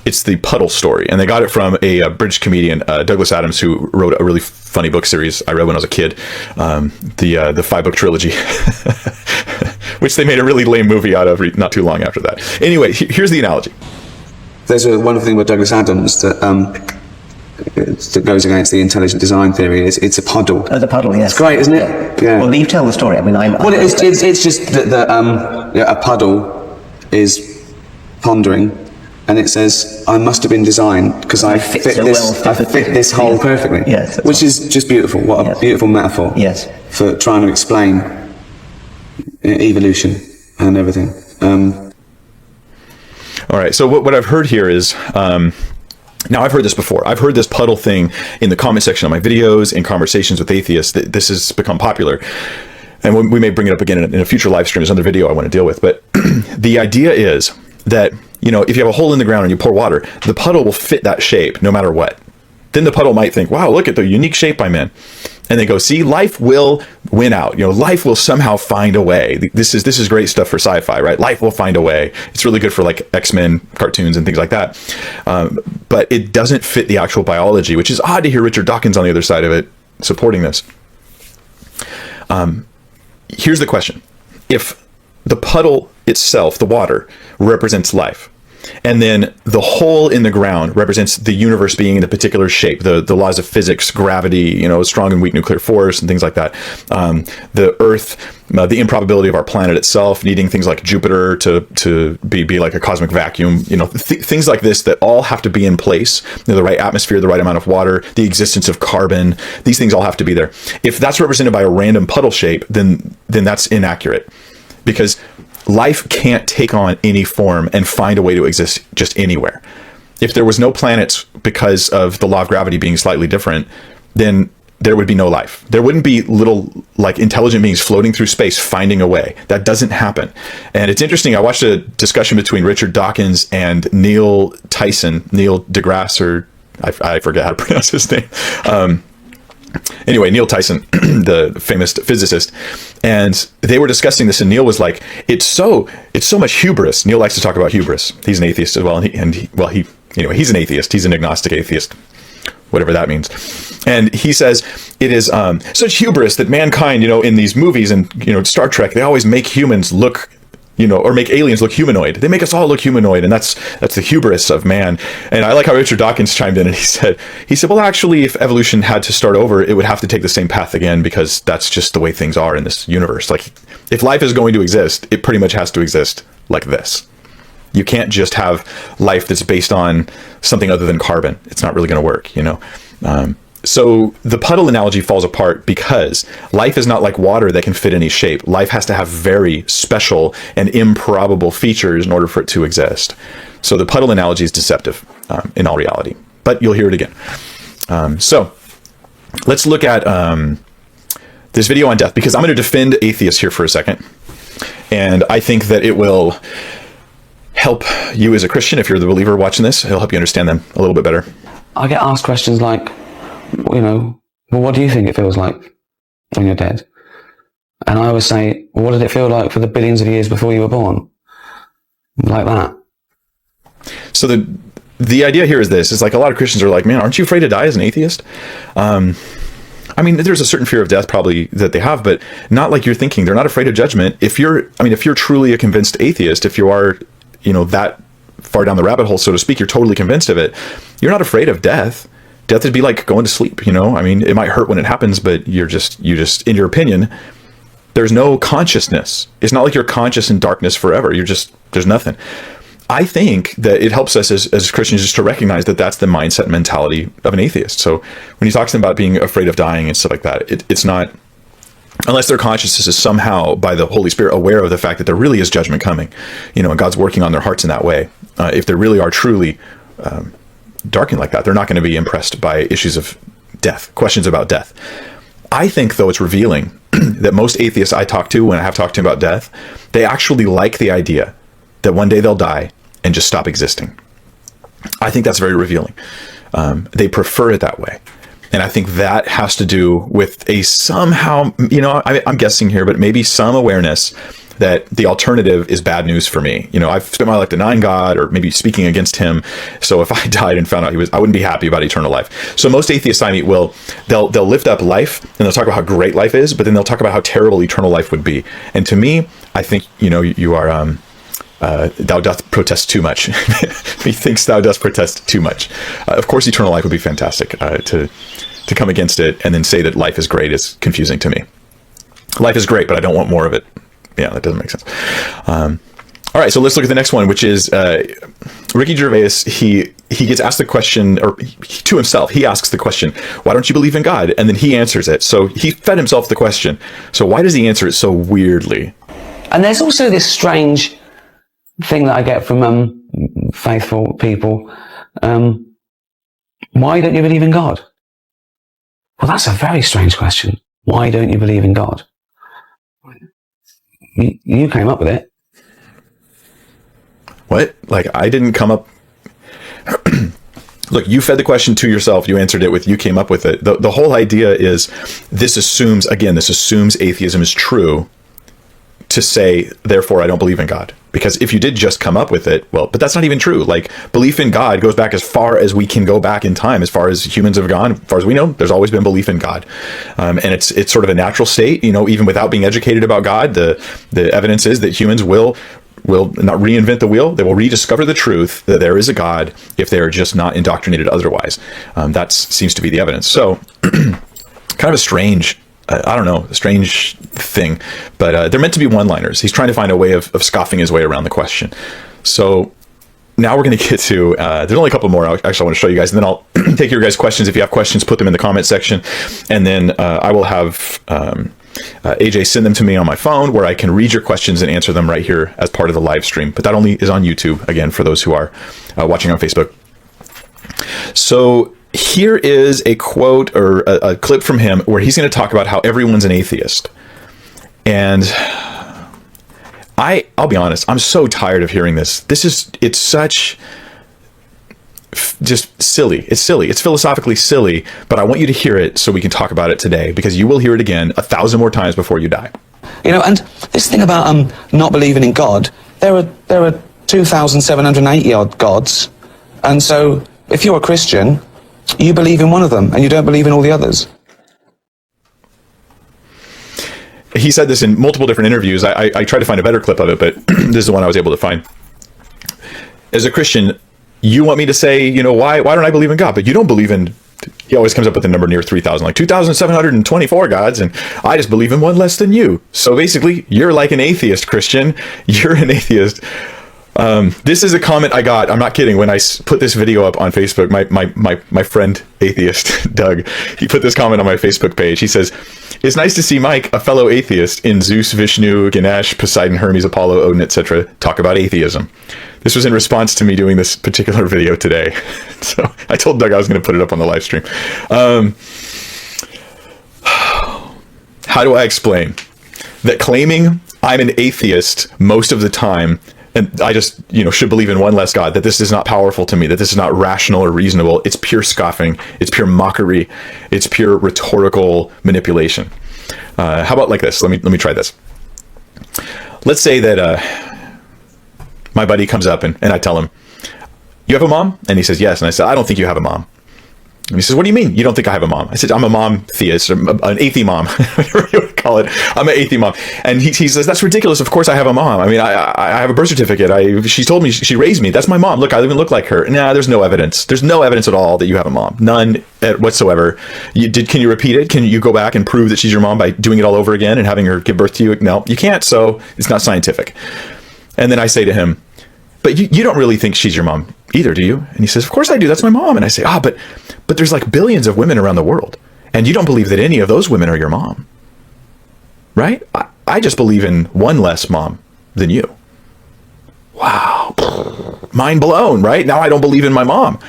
S1: It's the puddle story. And they got it from a British comedian, Douglas Adams, who wrote a really funny book series I read when I was a kid, the 5-book trilogy. Which they made a really lame movie out of not too long after that. Anyway, here's the analogy.
S5: There's a wonderful thing with Douglas Adams that goes against the intelligent design theory. It's a puddle.
S6: Oh, the puddle, yes.
S5: It's great, isn't it? Yeah.
S6: Well, you tell the story. I mean,
S5: it's just that a puddle is pondering, and it says, I must have been designed because I fit this hole perfectly.
S6: Yes.
S5: Which is just beautiful. What a beautiful metaphor.
S6: Yes.
S5: For trying to explain evolution and everything.
S1: All right. So what I've heard here is, now I've heard this before. I've heard this puddle thing in the comment section of my videos, in conversations with atheists. This has become popular. And we may bring it up again in a future live stream. There's another video I want to deal with. But the idea is that, if you have a hole in the ground and you pour water, the puddle will fit that shape no matter what. Then the puddle might think, wow, look at the unique shape I'm in. And they go, see, life will win out. Life will somehow find a way. This is great stuff for sci-fi, right? Life will find a way. It's really good for like X-Men cartoons and things like that. But it doesn't fit the actual biology, which is odd to hear Richard Dawkins on the other side of it supporting this. Here's the question. If the puddle itself, the water, represents life, and then the hole in the ground represents the universe being in a particular shape, the laws of physics, gravity, strong and weak nuclear force and things like that. The Earth, the improbability of our planet itself, needing things like Jupiter to be like a cosmic vacuum, things like this that all have to be in place. The right atmosphere, the right amount of water, the existence of carbon. These things all have to be there. If that's represented by a random puddle shape, then that's inaccurate, because life can't take on any form and find a way to exist just anywhere. if there was no planets because of the law of gravity being slightly different, then there would be no life. There wouldn't be little like intelligent beings floating through space finding a way. That doesn't happen. And it's interesting. I watched a discussion between Richard Dawkins and Neil deGrasse, or I forget how to pronounce his name. Anyway, Neil Tyson, the famous physicist, and they were discussing this, and Neil was like, it's so much hubris. Neil likes to talk about hubris. He's an atheist as well, he's an atheist. He's an agnostic atheist, whatever that means. And he says it is such hubris that mankind, in these movies and Star Trek, they always make humans look, or make aliens look humanoid. They make us all look humanoid, and that's the hubris of man. And I like how Richard Dawkins chimed in, and he said, well, actually, if evolution had to start over, it would have to take the same path again, because that's just the way things are in this universe. Like, if life is going to exist, it pretty much has to exist like this. You can't just have life that's based on something other than carbon. It's not really going to work, So the puddle analogy falls apart because life is not like water that can fit any shape. Life has to have very special and improbable features in order for it to exist. So the puddle analogy is deceptive in all reality, but you'll hear it again. So let's look at this video on death, because I'm going to defend atheists here for a second. And I think that it will help you as a Christian. If you're the believer watching this, it'll help you understand them a little bit better.
S2: I get asked questions like, well, what do you think it feels like when you're dead? And I always say, well, what did it feel like for the billions of years before you were born? Like that.
S1: So the idea here is this. It's like a lot of Christians are like, man, aren't you afraid to die as an atheist? There's a certain fear of death probably that they have, but not like you're thinking. They're not afraid of judgment. If you're truly a convinced atheist, if you are, that far down the rabbit hole, so to speak, you're totally convinced of it, you're not afraid of death. Death would be like going to sleep, it might hurt when it happens, but you just, in your opinion, there's no consciousness. It's not like you're conscious in darkness forever. There's nothing. I think that it helps us as Christians just to recognize that that's the mindset and mentality of an atheist. So when he talks about being afraid of dying and stuff like that, it's not, unless their consciousness is somehow by the Holy Spirit aware of the fact that there really is judgment coming, and God's working on their hearts in that way. If they really are truly darkened like that, they're not going to be impressed by issues of death, questions about death. I think, though, it's revealing that most atheists I talk to, when I have talked to them about death, they actually like the idea that one day they'll die and just stop existing. I think that's very revealing. They prefer it that way. And I think that has to do with a somehow, I'm guessing here, but maybe some awareness that the alternative is bad news for me. I've spent my life denying God or maybe speaking against him. So if I died and found out I wouldn't be happy about eternal life. So most atheists I meet they'll lift up life and they'll talk about how great life is, but then they'll talk about how terrible eternal life would be. And to me, I think, you are, thou doth protest too much. Methinks thou dost protest too much. Of course, eternal life would be fantastic. To come against it and then say that life is great is confusing to me. Life is great, but I don't want more of it. Yeah, that doesn't make sense. All right, so let's look at the next one, which is Ricky Gervais. He gets asked the question, or to himself, he asks the question, why don't you believe in God? And then he answers it. So he fed himself the question. So why does he answer it so weirdly?
S2: And there's also this strange thing that I get from faithful people. Why don't you believe in God? Well, that's a very strange question. Why don't you believe in God? You came up with it.
S1: What? Like, I didn't come up... Look, you fed the question to yourself. You answered it with, you came up with it. The whole idea is, this assumes atheism is true to say, therefore, I don't believe in God. Because if you did just come up with it, well, but that's not even true. Like, belief in God goes back as far as we can go back in time. As far as humans have gone, as far as we know, there's always been belief in God. And it's sort of a natural state, even without being educated about God. The evidence is that humans will not reinvent the wheel. They will rediscover the truth that there is a God if they are just not indoctrinated otherwise. That seems to be the evidence. So kind of a strange strange thing, but they're meant to be one-liners. He's trying to find a way of scoffing his way around the question. So now we're going to get to, there's only a couple more actually I want to show you guys, and then I'll take your guys' questions. If you have questions, put them in the comment section, and then I will have AJ send them to me on my phone where I can read your questions and answer them right here as part of the live stream. But that only is on YouTube, again, for those who are watching on Facebook. So here is a quote or a clip from him where he's going to talk about how everyone's an atheist. And I'll be honest, I'm so tired of hearing this. It's such just silly. It's silly. It's philosophically silly, but I want you to hear it so we can talk about it today, because you will hear it again 1,000 more times before you die.
S5: You know, and this thing about not believing in God, there are 2,780 odd gods, and so if you're a Christian, you believe in one of them and you don't believe in all the others.
S1: He said this in multiple different interviews. I tried to find a better clip of it, but this is the one I was able to find. As a Christian, you want me to say, you know, why don't I believe in God? But you don't believe in, he always comes up with a number near 3,000, like 2,724 gods, and I just believe in one less than you. So basically, you're like an atheist, Christian. You're an atheist. This is a comment I got. I'm not kidding. When I put this video up on Facebook, my friend atheist, Doug, he put this comment on my Facebook page. He says, "It's nice to see Mike, a fellow atheist, in Zeus, Vishnu, Ganesh, Poseidon, Hermes, Apollo, Odin, etc., talk about atheism." This was in response to me doing this particular video today. So I told Doug I was going to put it up on the live stream. How do I explain that claiming I'm an atheist most of the time, and I just, should believe in one less God, that this is not powerful to me, that this is not rational or reasonable? It's pure scoffing. It's pure mockery. It's pure rhetorical manipulation. How about like this? Let me try this. Let's say that my buddy comes up and I tell him, "You have a mom?" And he says, "Yes." And I said, "I don't think you have a mom." And he says, "What do you mean you don't think I have a mom?" I said, "I'm a mom theist, an athe mom," whatever you would call it. I'm an athe mom. And he says, "That's ridiculous. Of course I have a mom. I mean, I have a birth certificate. She told me she raised me. That's my mom. Look, I even look like her." Nah, there's no evidence. There's no evidence at all that you have a mom. None whatsoever. Can you repeat it? Can you go back and prove that she's your mom by doing it all over again and having her give birth to you? No, you can't. So it's not scientific. And then I say to him, "But you don't really think she's your mom either, do you?" And he says, "Of course I do. That's my mom." And I say, but there's like billions of women around the world, and you don't believe that any of those women are your mom, right? I just believe in one less mom than you." Wow. Mind blown, right? Now I don't believe in my mom.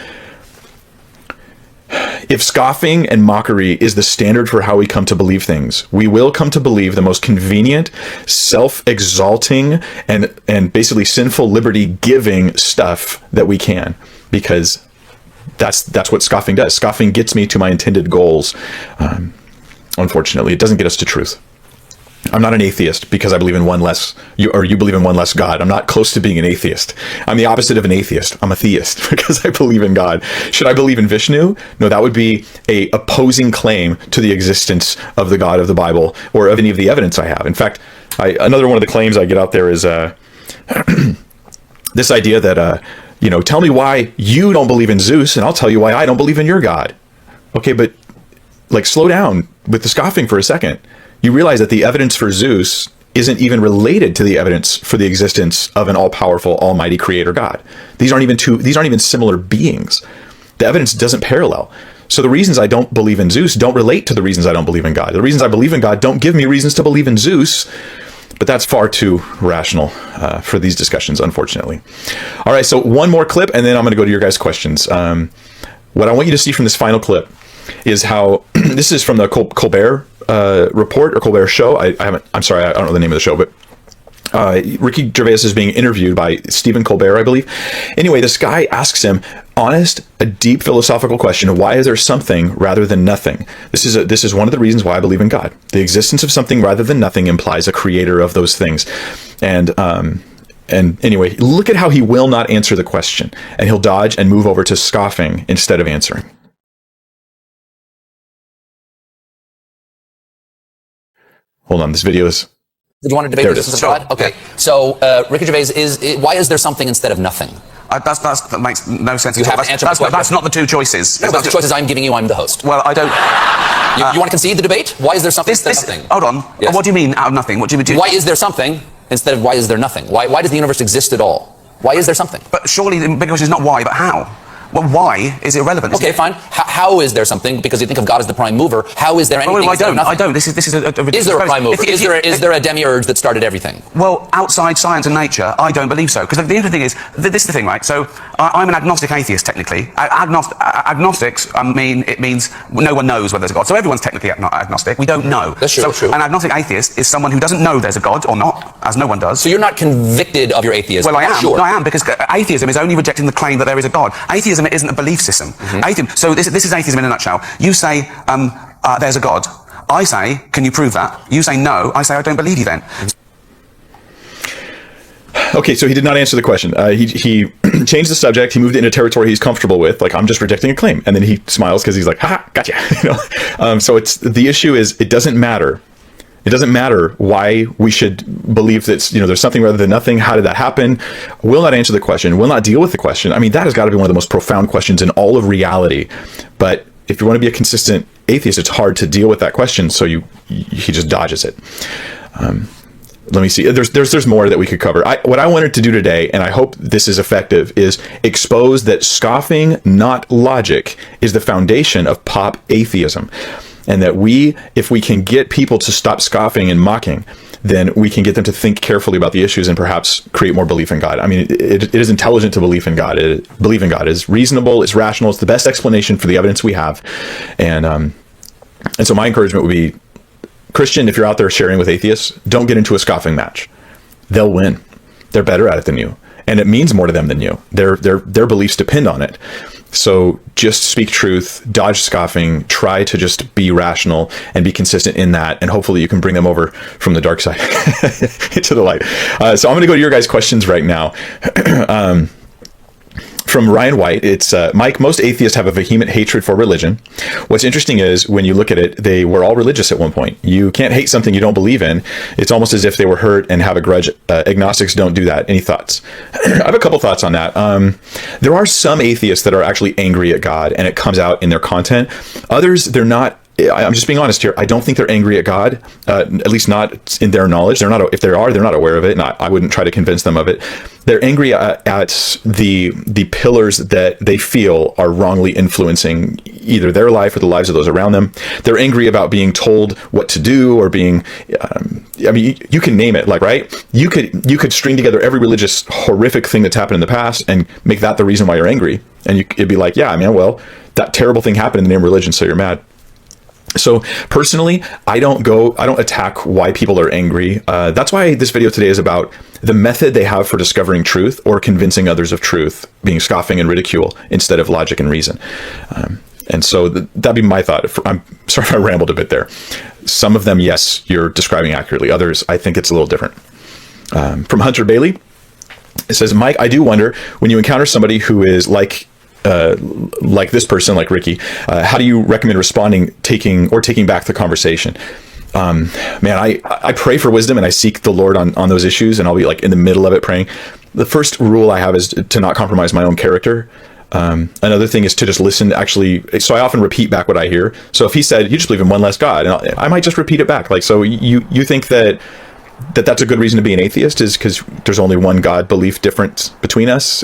S1: If scoffing and mockery is the standard for how we come to believe things, we will come to believe the most convenient, self-exalting, and basically sinful liberty-giving stuff that we can, because that's what scoffing does. Scoffing gets me to my intended goals. Unfortunately, it doesn't get us to truth. I'm not an atheist because I believe in one less, you believe in one less God. I'm not close to being an atheist. I'm the opposite of an atheist. I'm a theist because I believe in God. Should I believe in Vishnu? No, that would be a opposing claim to the existence of the God of the Bible or of any of the evidence I have. In fact, another one of the claims I get out there is this idea that, tell me why you don't believe in Zeus and I'll tell you why I don't believe in your God. Okay, but slow down with the scoffing for a second. You realize that the evidence for Zeus isn't even related to the evidence for the existence of an all-powerful, almighty creator God. These aren't even similar beings. The evidence doesn't parallel. So the reasons I don't believe in Zeus don't relate to the reasons I don't believe in God. The reasons I believe in God don't give me reasons to believe in Zeus, but that's far too rational for these discussions, unfortunately. All right, so one more clip, and then I'm going to go to your guys' questions. What I want you to see from this final clip is how this is from the Colbert report or Colbert show. I'm sorry, I don't know the name of the show, but Ricky Gervais is being interviewed by Stephen Colbert, I believe. Anyway, this guy asks him a deep philosophical question: why is there something rather than nothing? This is one of the reasons why I believe in God. The existence of something rather than nothing implies a creator of those things. And anyway, look at how he will not answer the question, and he'll dodge and move over to scoffing instead of answering. Hold on, this video is...
S6: Did you want to debate the existence of God? Okay. Yeah. So, Ricky Gervais, why is there something instead of nothing?
S5: That makes no sense.
S6: You have to answer
S5: that's not the two choices.
S6: That's not the choices I'm giving you. I'm the host.
S5: Well, I don't...
S6: You want to concede the debate? Why is there something instead of nothing?
S5: Hold on. Yes. What do you mean, out of nothing? What do you do?
S6: Why is there something instead of why is there nothing? Why does the universe exist at all? Why is there something?
S5: But surely the big question is not why, but how. Well, why is it relevant?
S6: Okay, fine. How is there something? Because you think of God as the prime mover. How is there anything?
S5: Well, I don't. This is a ridiculous
S6: Is there a prime mover?
S5: If
S6: Is there a demiurge that started everything?
S5: Well, outside science and nature, I don't believe so. Because the interesting thing is, this is the thing, right? So I'm an agnostic atheist, technically. Agnostics, it means no one knows whether there's a God. So everyone's technically agnostic. We don't know.
S6: That's true.
S5: So an agnostic atheist is someone who doesn't know there's a God or not, as no one does.
S6: So you're not convicted of your atheism?
S5: Well, I am.
S6: Sure.
S5: No, I am, because atheism is only rejecting the claim that there is a God. Atheism isn't a belief system. Atheism. So this is atheism in a nutshell. You say there's a God. I say, can you prove that? You say no. I say, I don't believe you then.
S1: Okay, so he did not answer the question. He changed the subject. He moved it into territory he's comfortable with. Like, I'm just rejecting a claim. And then he smiles because he's like, ha, gotcha. So the issue is, it doesn't matter. It doesn't matter why we should believe that, there's something rather than nothing. How did that happen? Will not answer the question. Will not deal with the question. I mean, that has got to be one of the most profound questions in all of reality. But if you want to be a consistent atheist, it's hard to deal with that question. So he just dodges it. Let me see. There's more that we could cover. What I wanted to do today, and I hope this is effective, is expose that scoffing, not logic, is the foundation of pop atheism. And that if we can get people to stop scoffing and mocking, then we can get them to think carefully about the issues and perhaps create more belief in God. I mean, it is intelligent to believe in God. Believe in God is reasonable, it's rational, it's the best explanation for the evidence we have. And so my encouragement would be, Christian, if you're out there sharing with atheists, don't get into a scoffing match. They'll win. They're better at it than you. And it means more to them than you. Their beliefs depend on it. So just speak truth, dodge scoffing, try to just be rational and be consistent in that. And hopefully you can bring them over from the dark side into the light. So I'm going to go to your guys' questions right now. From Ryan White, it's Mike, most atheists have a vehement hatred for religion. What's interesting is when you look at it, they were all religious at one point. You can't hate something you don't believe in. It's almost as if they were hurt and have a grudge. Agnostics don't do that. Any thoughts? I have a couple thoughts on that. There are some atheists that are actually angry at God, and it comes out in their content. Others, they're not. I'm just being honest here. I don't think they're angry at God, at least not in their knowledge. They're not. If they are, they're not aware of it. And I wouldn't try to convince them of it. They're angry at the pillars that they feel are wrongly influencing either their life or the lives of those around them. They're angry about being told what to do or being. I mean, you can name it. Like, right? You could string together every religious horrific thing that's happened in the past and make that the reason why you're angry. And it'd be like, yeah, man, well, that terrible thing happened in the name of religion, so you're mad. So personally, I don't attack why people are angry. That's why this video today is about the method they have for discovering truth or convincing others of truth, being scoffing and ridicule instead of logic and reason. And so that'd be my thought. I'm sorry if I rambled a bit there. Some of them, yes, you're describing accurately. Others, I think it's a little different. From Hunter Bailey, it says, Mike, I do wonder, when you encounter somebody who is like this person, like Ricky, how do you recommend responding, taking back the conversation? Man, I pray for wisdom and I seek the Lord on those issues, and I'll be like in the middle of it praying. The first rule I have is to not compromise my own character. Another thing is to just listen, actually. So I often repeat back what I hear. So if he said, you just believe in one less God, and I might just repeat it back. Like, so you think that's a good reason to be an atheist, is because there's only one God belief difference between us?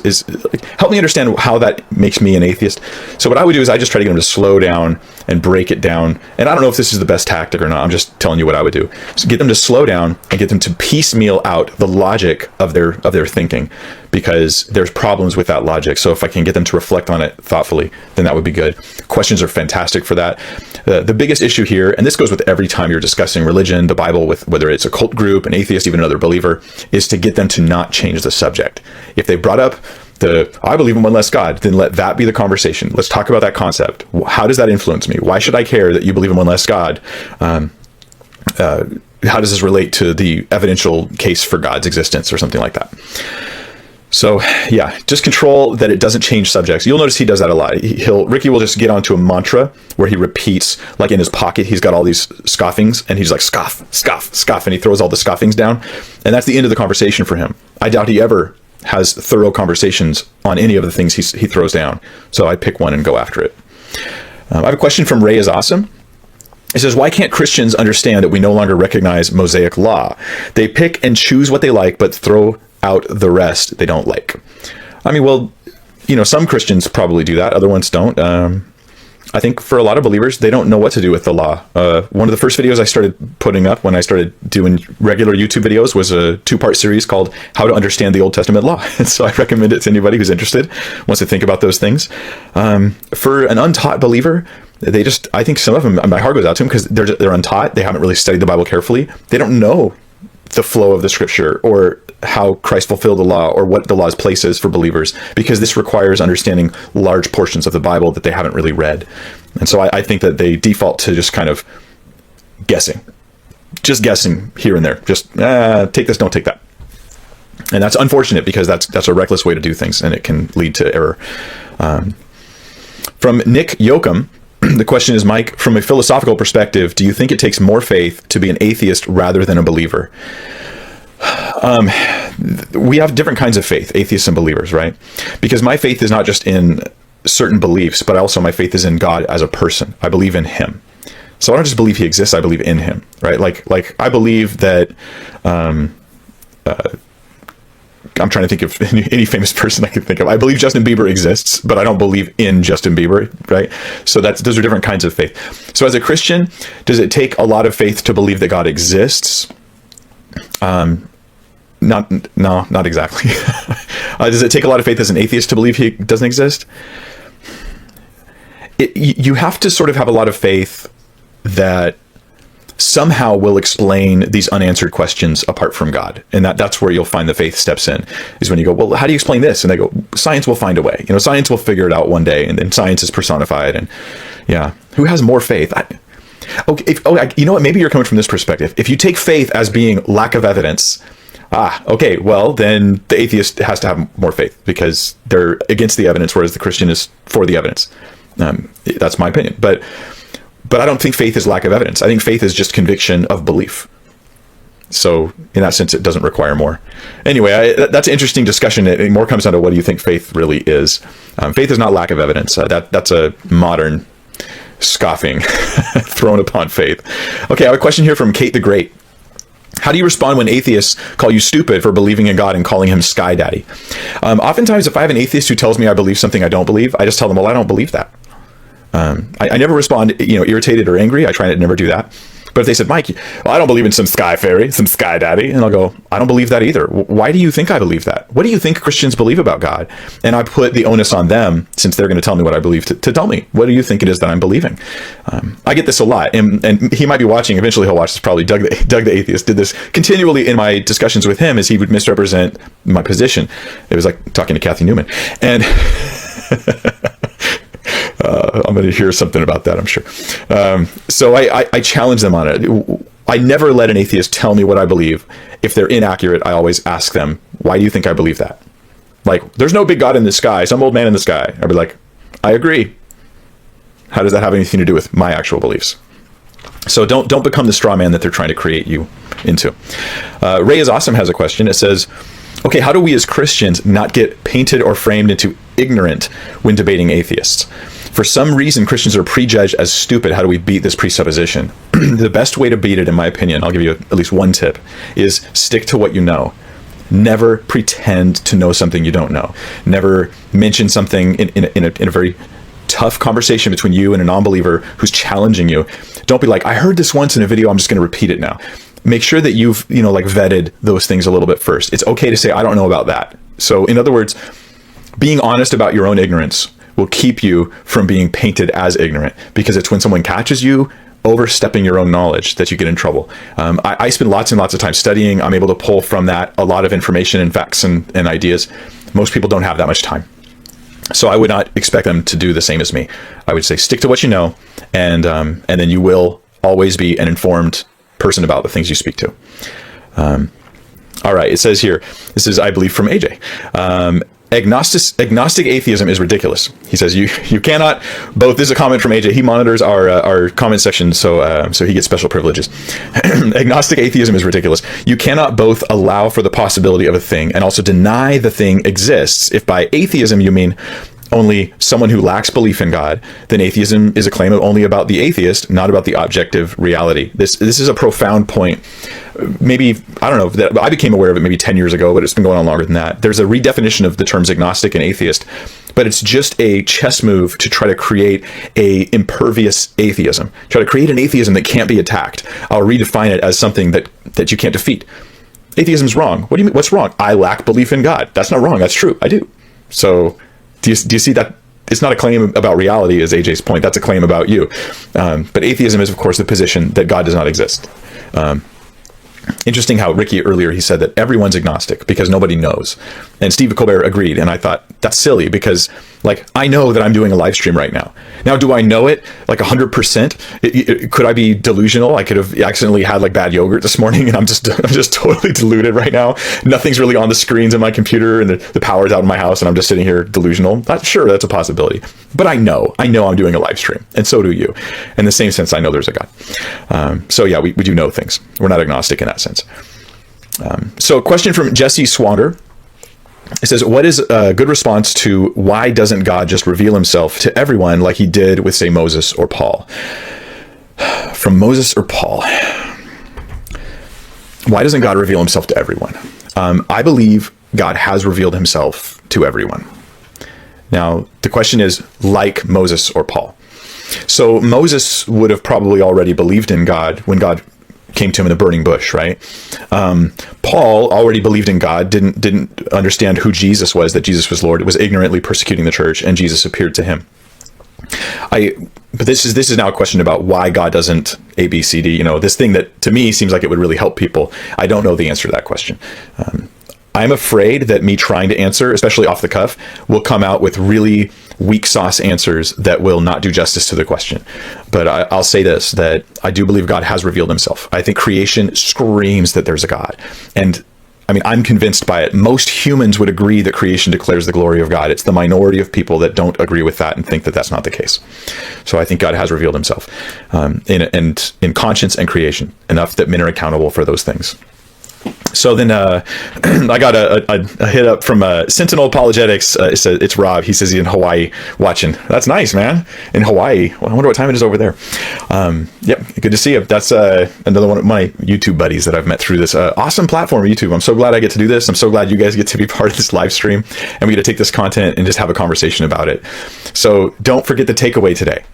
S1: Help me understand how that makes me an atheist. So what I would do is I just try to get them to slow down and break it down. And I don't know if this is the best tactic or not. I'm just telling you what I would do. So get them to slow down and get them to piecemeal out the logic of their thinking, because there's problems with that logic. So if I can get them to reflect on it thoughtfully, then that would be good. Questions are fantastic for that. The biggest issue here, and this goes with every time you're discussing religion, the Bible, with whether it's a cult group, an atheist, even another believer, is to get them to not change the subject. If they brought up I believe in one less God, then let that be the conversation. Let's talk about that concept. How does that influence me? Why should I care that you believe in one less God? How does this relate to the evidential case for God's existence or something like that? So yeah, just control that it doesn't change subjects. You'll notice he does that a lot. Ricky will just get onto a mantra where he repeats, like in his pocket, he's got all these scoffings, and he's like, scoff, scoff, scoff, and he throws all the scoffings down. And that's the end of the conversation for him. I doubt he ever has thorough conversations on any of the things he throws down. So I pick one and go after it. I have a question from Ray is Awesome. It says, why can't Christians understand that we no longer recognize Mosaic law? They pick and choose what they like, but throw out the rest they don't like. I mean, well, some Christians probably do that. Other ones don't. I think for a lot of believers, they don't know what to do with the law. One of the first videos I started putting up when I started doing regular YouTube videos was a 2-part series called How to Understand the Old Testament Law. And so I recommend it to anybody who's interested, wants to think about those things. For an untaught believer, I think some of them, my heart goes out to them because they're untaught. They haven't really studied the Bible carefully. They don't know the flow of the scripture or how Christ fulfilled the law or what the law's place is for believers, because this requires understanding large portions of the Bible that they haven't really read. And so I think that they default to just kind of guessing here and there. Just take this, don't take that. And that's unfortunate because that's a reckless way to do things and it can lead to error. From Nick Yoakum, the question is, Mike, from a philosophical perspective, do you think it takes more faith to be an atheist rather than a believer? We have different kinds of faith, atheists and believers, right? Because my faith is not just in certain beliefs, but also my faith is in God as a person. I believe in him. So I don't just believe he exists, I believe in him, right? Like I believe that, I'm trying to think of any famous person I can think of. I believe Justin Bieber exists, but I don't believe in Justin Bieber, right? So those are different kinds of faith. So as a Christian, does it take a lot of faith to believe that God exists? Not exactly. Does it take a lot of faith as an atheist to believe he doesn't exist? You have to sort of have a lot of faith that somehow will explain these unanswered questions apart from God. And that's where you'll find the faith steps in, is when you go, well, how do you explain this? And they go, science will find a way. Science will figure it out one day, and then science is personified. And yeah, who has more faith? You know what? Maybe you're coming from this perspective. If you take faith as being lack of evidence, okay, well, then the atheist has to have more faith because they're against the evidence, whereas the Christian is for the evidence. That's my opinion. But I don't think faith is lack of evidence. I think faith is just conviction of belief. So in that sense, it doesn't require more. Anyway, that's an interesting discussion. It more comes down to what do you think faith really is. Faith is not lack of evidence. That's a modern scoffing thrown upon faith. Okay, I have a question here from Kate the Great. How do you respond when atheists call you stupid for believing in God and calling him Sky Daddy? Oftentimes, if I have an atheist who tells me I believe something I don't believe, I just tell them, well, I don't believe that. I never respond, irritated or angry. I try to never do that. But if they said, Mike, well, I don't believe in some sky fairy, some sky daddy, and I'll go, I don't believe that either. Why do you think I believe that? What do you think Christians believe about God? And I put the onus on them, since they're going to tell me what I believe, to tell me, what do you think it is that I'm believing? I get this a lot, and he might be watching. Eventually, he'll watch this. Probably Doug the atheist did this continually in my discussions with him, as he would misrepresent my position. It was like talking to Kathy Newman, and. I'm going to hear something about that, I'm sure. So I challenge them on it. I never let an atheist tell me what I believe. If they're inaccurate, I always ask them, why do you think I believe that? Like, there's no big God in the sky, some old man in the sky. I'd be like, I agree. How does that have anything to do with my actual beliefs? So don't become the straw man that they're trying to create you into. Ray is Awesome has a question. It says, okay, how do we as Christians not get painted or framed into ignorant when debating atheists? For some reason, Christians are prejudged as stupid. How do we beat this presupposition? The best way to beat it, in my opinion, I'll give you at least one tip, is stick to what you know. Never pretend to know something you don't know. Never mention something in a very tough conversation between you and a non-believer who's challenging you. Don't be like, I heard this once in a video, I'm just going to repeat it now. Make sure that you've, vetted those things a little bit first. It's okay to say, I don't know about that. So in other words, being honest about your own ignorance will keep you from being painted as ignorant, because it's when someone catches you overstepping your own knowledge that you get in trouble. I spend lots and lots of time studying. I'm able to pull from that a lot of information and facts and ideas. Most people don't have that much time. So I would not expect them to do the same as me. I would say, stick to what you know, and then you will always be an informed person about the things you speak to. All right, it says here, this is, I believe, from AJ. Agnostic atheism is ridiculous. He says you cannot both. This is a comment from AJ. He monitors our comment section, so he gets special privileges. Agnostic atheism is ridiculous. You cannot both allow for the possibility of a thing and also deny the thing exists. If by atheism you mean only someone who lacks belief in God, then atheism is a claim only about the atheist, not about the objective reality. This is a profound point. Maybe, I don't know, that I became aware of it maybe 10 years ago, but it's been going on longer than that. There's a redefinition of the terms agnostic and atheist, but it's just a chess move to try to create a impervious atheism, try to create an atheism that can't be attacked. I'll redefine it as something that you can't defeat. Atheism's wrong. What do you mean? What's wrong? I lack belief in God. That's not wrong. That's true. I do. So do you see that? It's not a claim about reality, is AJ's point. That's a claim about you. But atheism is, of course, the position that God does not exist. Interesting how Ricky earlier, he said that everyone's agnostic because nobody knows. And Steve Colbert agreed. And I thought, that's silly because, like, I know that I'm doing a live stream right now. Now, do I know it like 100%? Could I be delusional? I could have accidentally had like bad yogurt this morning and I'm just totally deluded right now. Nothing's really on the screens in my computer and the power's out in my house and I'm just sitting here delusional. Not sure, that's a possibility. But I know I'm doing a live stream, and so do you. In the same sense, I know there's a God. So yeah, we do know things. We're not agnostic in that sense. So a question from Jesse Swanger. It says, what is a good response to why doesn't God just reveal himself to everyone like he did with, say, Moses or Paul? From Moses or Paul. Why doesn't God reveal himself to everyone? I believe God has revealed himself to everyone. Now, the question is, like Moses or Paul. So Moses would have probably already believed in God when God came to him in a burning bush, right? Paul already believed in God, didn't understand who Jesus was, that Jesus was Lord, was ignorantly persecuting the church, and Jesus appeared to him. But this is now a question about why God doesn't A, B, C, D, this thing that to me seems like it would really help people. I don't know the answer to that question. I'm afraid that me trying to answer, especially off the cuff, will come out with really weak sauce answers that will not do justice to the question. But I'll say this, that I do believe God has revealed himself. I think creation screams that there's a God. And I mean, I'm convinced by it. Most humans would agree that creation declares the glory of God. It's the minority of people that don't agree with that and think that that's not the case. So I think God has revealed himself in conscience and creation, enough that men are accountable for those things. So then I got a hit up from Sentinel Apologetics. It's Rob. He says he's in Hawaii watching. That's nice, man. In Hawaii. Well, I wonder what time it is over there. Yep, good to see you. That's another one of my YouTube buddies that I've met through this awesome platform, YouTube. I'm so glad I get to do this. I'm so glad you guys get to be part of this live stream. And we get to take this content and just have a conversation about it. So don't forget the takeaway today.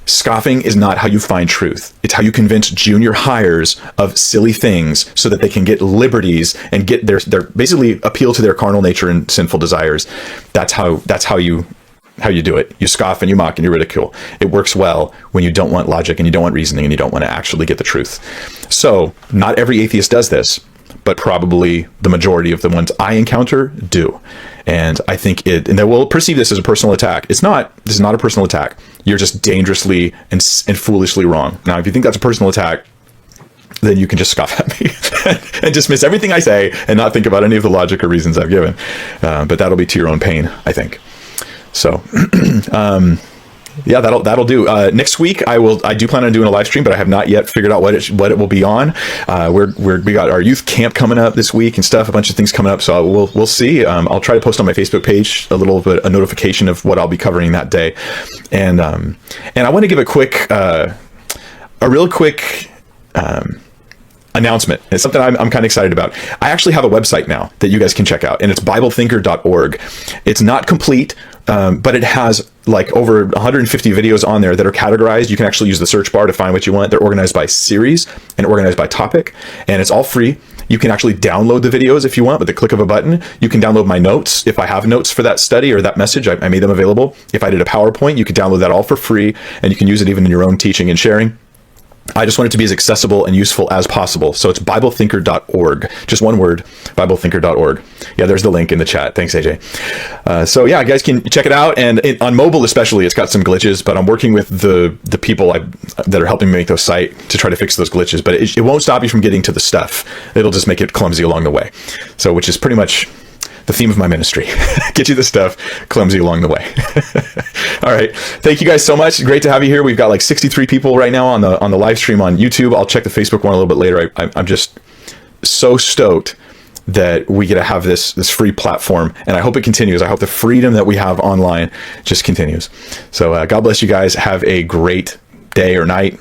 S1: Scoffing is not how you find truth. It's how you convince junior hires of silly things so that they can get liberties and get their basically appeal to their carnal nature and sinful desires. That's how you do it. You scoff and you mock and you ridicule. It works well when you don't want logic and you don't want reasoning and you don't want to actually get the truth. So not every atheist does this, but probably the majority of the ones I encounter do. And I think and they will perceive this as a personal attack. This is not a personal attack. You're just dangerously and foolishly wrong. Now, if you think that's a personal attack, then you can just scoff at me and dismiss everything I say and not think about any of the logic or reasons I've given. But that'll be to your own pain, I think. So, yeah, that'll do. Next week, I do plan on doing a live stream, but I have not yet figured out what it will be on. We got our youth camp coming up this week and stuff, a bunch of things coming up. So we'll see. I'll try to post on my Facebook page a notification of what I'll be covering that day. And I want to give a real quick announcement. It's something I'm kind of excited about. I actually have a website now that you guys can check out, and it's BibleThinker.org. It's not complete, but it has like over 150 videos on there that are categorized. You can actually use the search bar to find what you want. They're organized by series and organized by topic, and it's all free. You can actually download the videos if you want with the click of a button. You can download my notes. If I have notes for that study or that message, I made them available. If I did a PowerPoint, you could download that all for free, and you can use it even in your own teaching and sharing. I just want it to be as accessible and useful as possible. So it's BibleThinker.org. Just one word, BibleThinker.org. Yeah, there's the link in the chat. Thanks, AJ. So yeah, you guys can check it out. And on mobile especially, it's got some glitches, but I'm working with the people that are helping me make those site to try to fix those glitches. But it won't stop you from getting to the stuff. It'll just make it clumsy along the way. So which is pretty much the theme of my ministry. Get you the stuff, clumsy along the way. All right. Thank you guys so much. Great to have you here. We've got like 63 people right now on the live stream on YouTube. I'll check the Facebook one a little bit later. I'm just so stoked that we get to have this free platform, and I hope it continues. I hope the freedom that we have online just continues. So God bless you guys. Have a great day or night.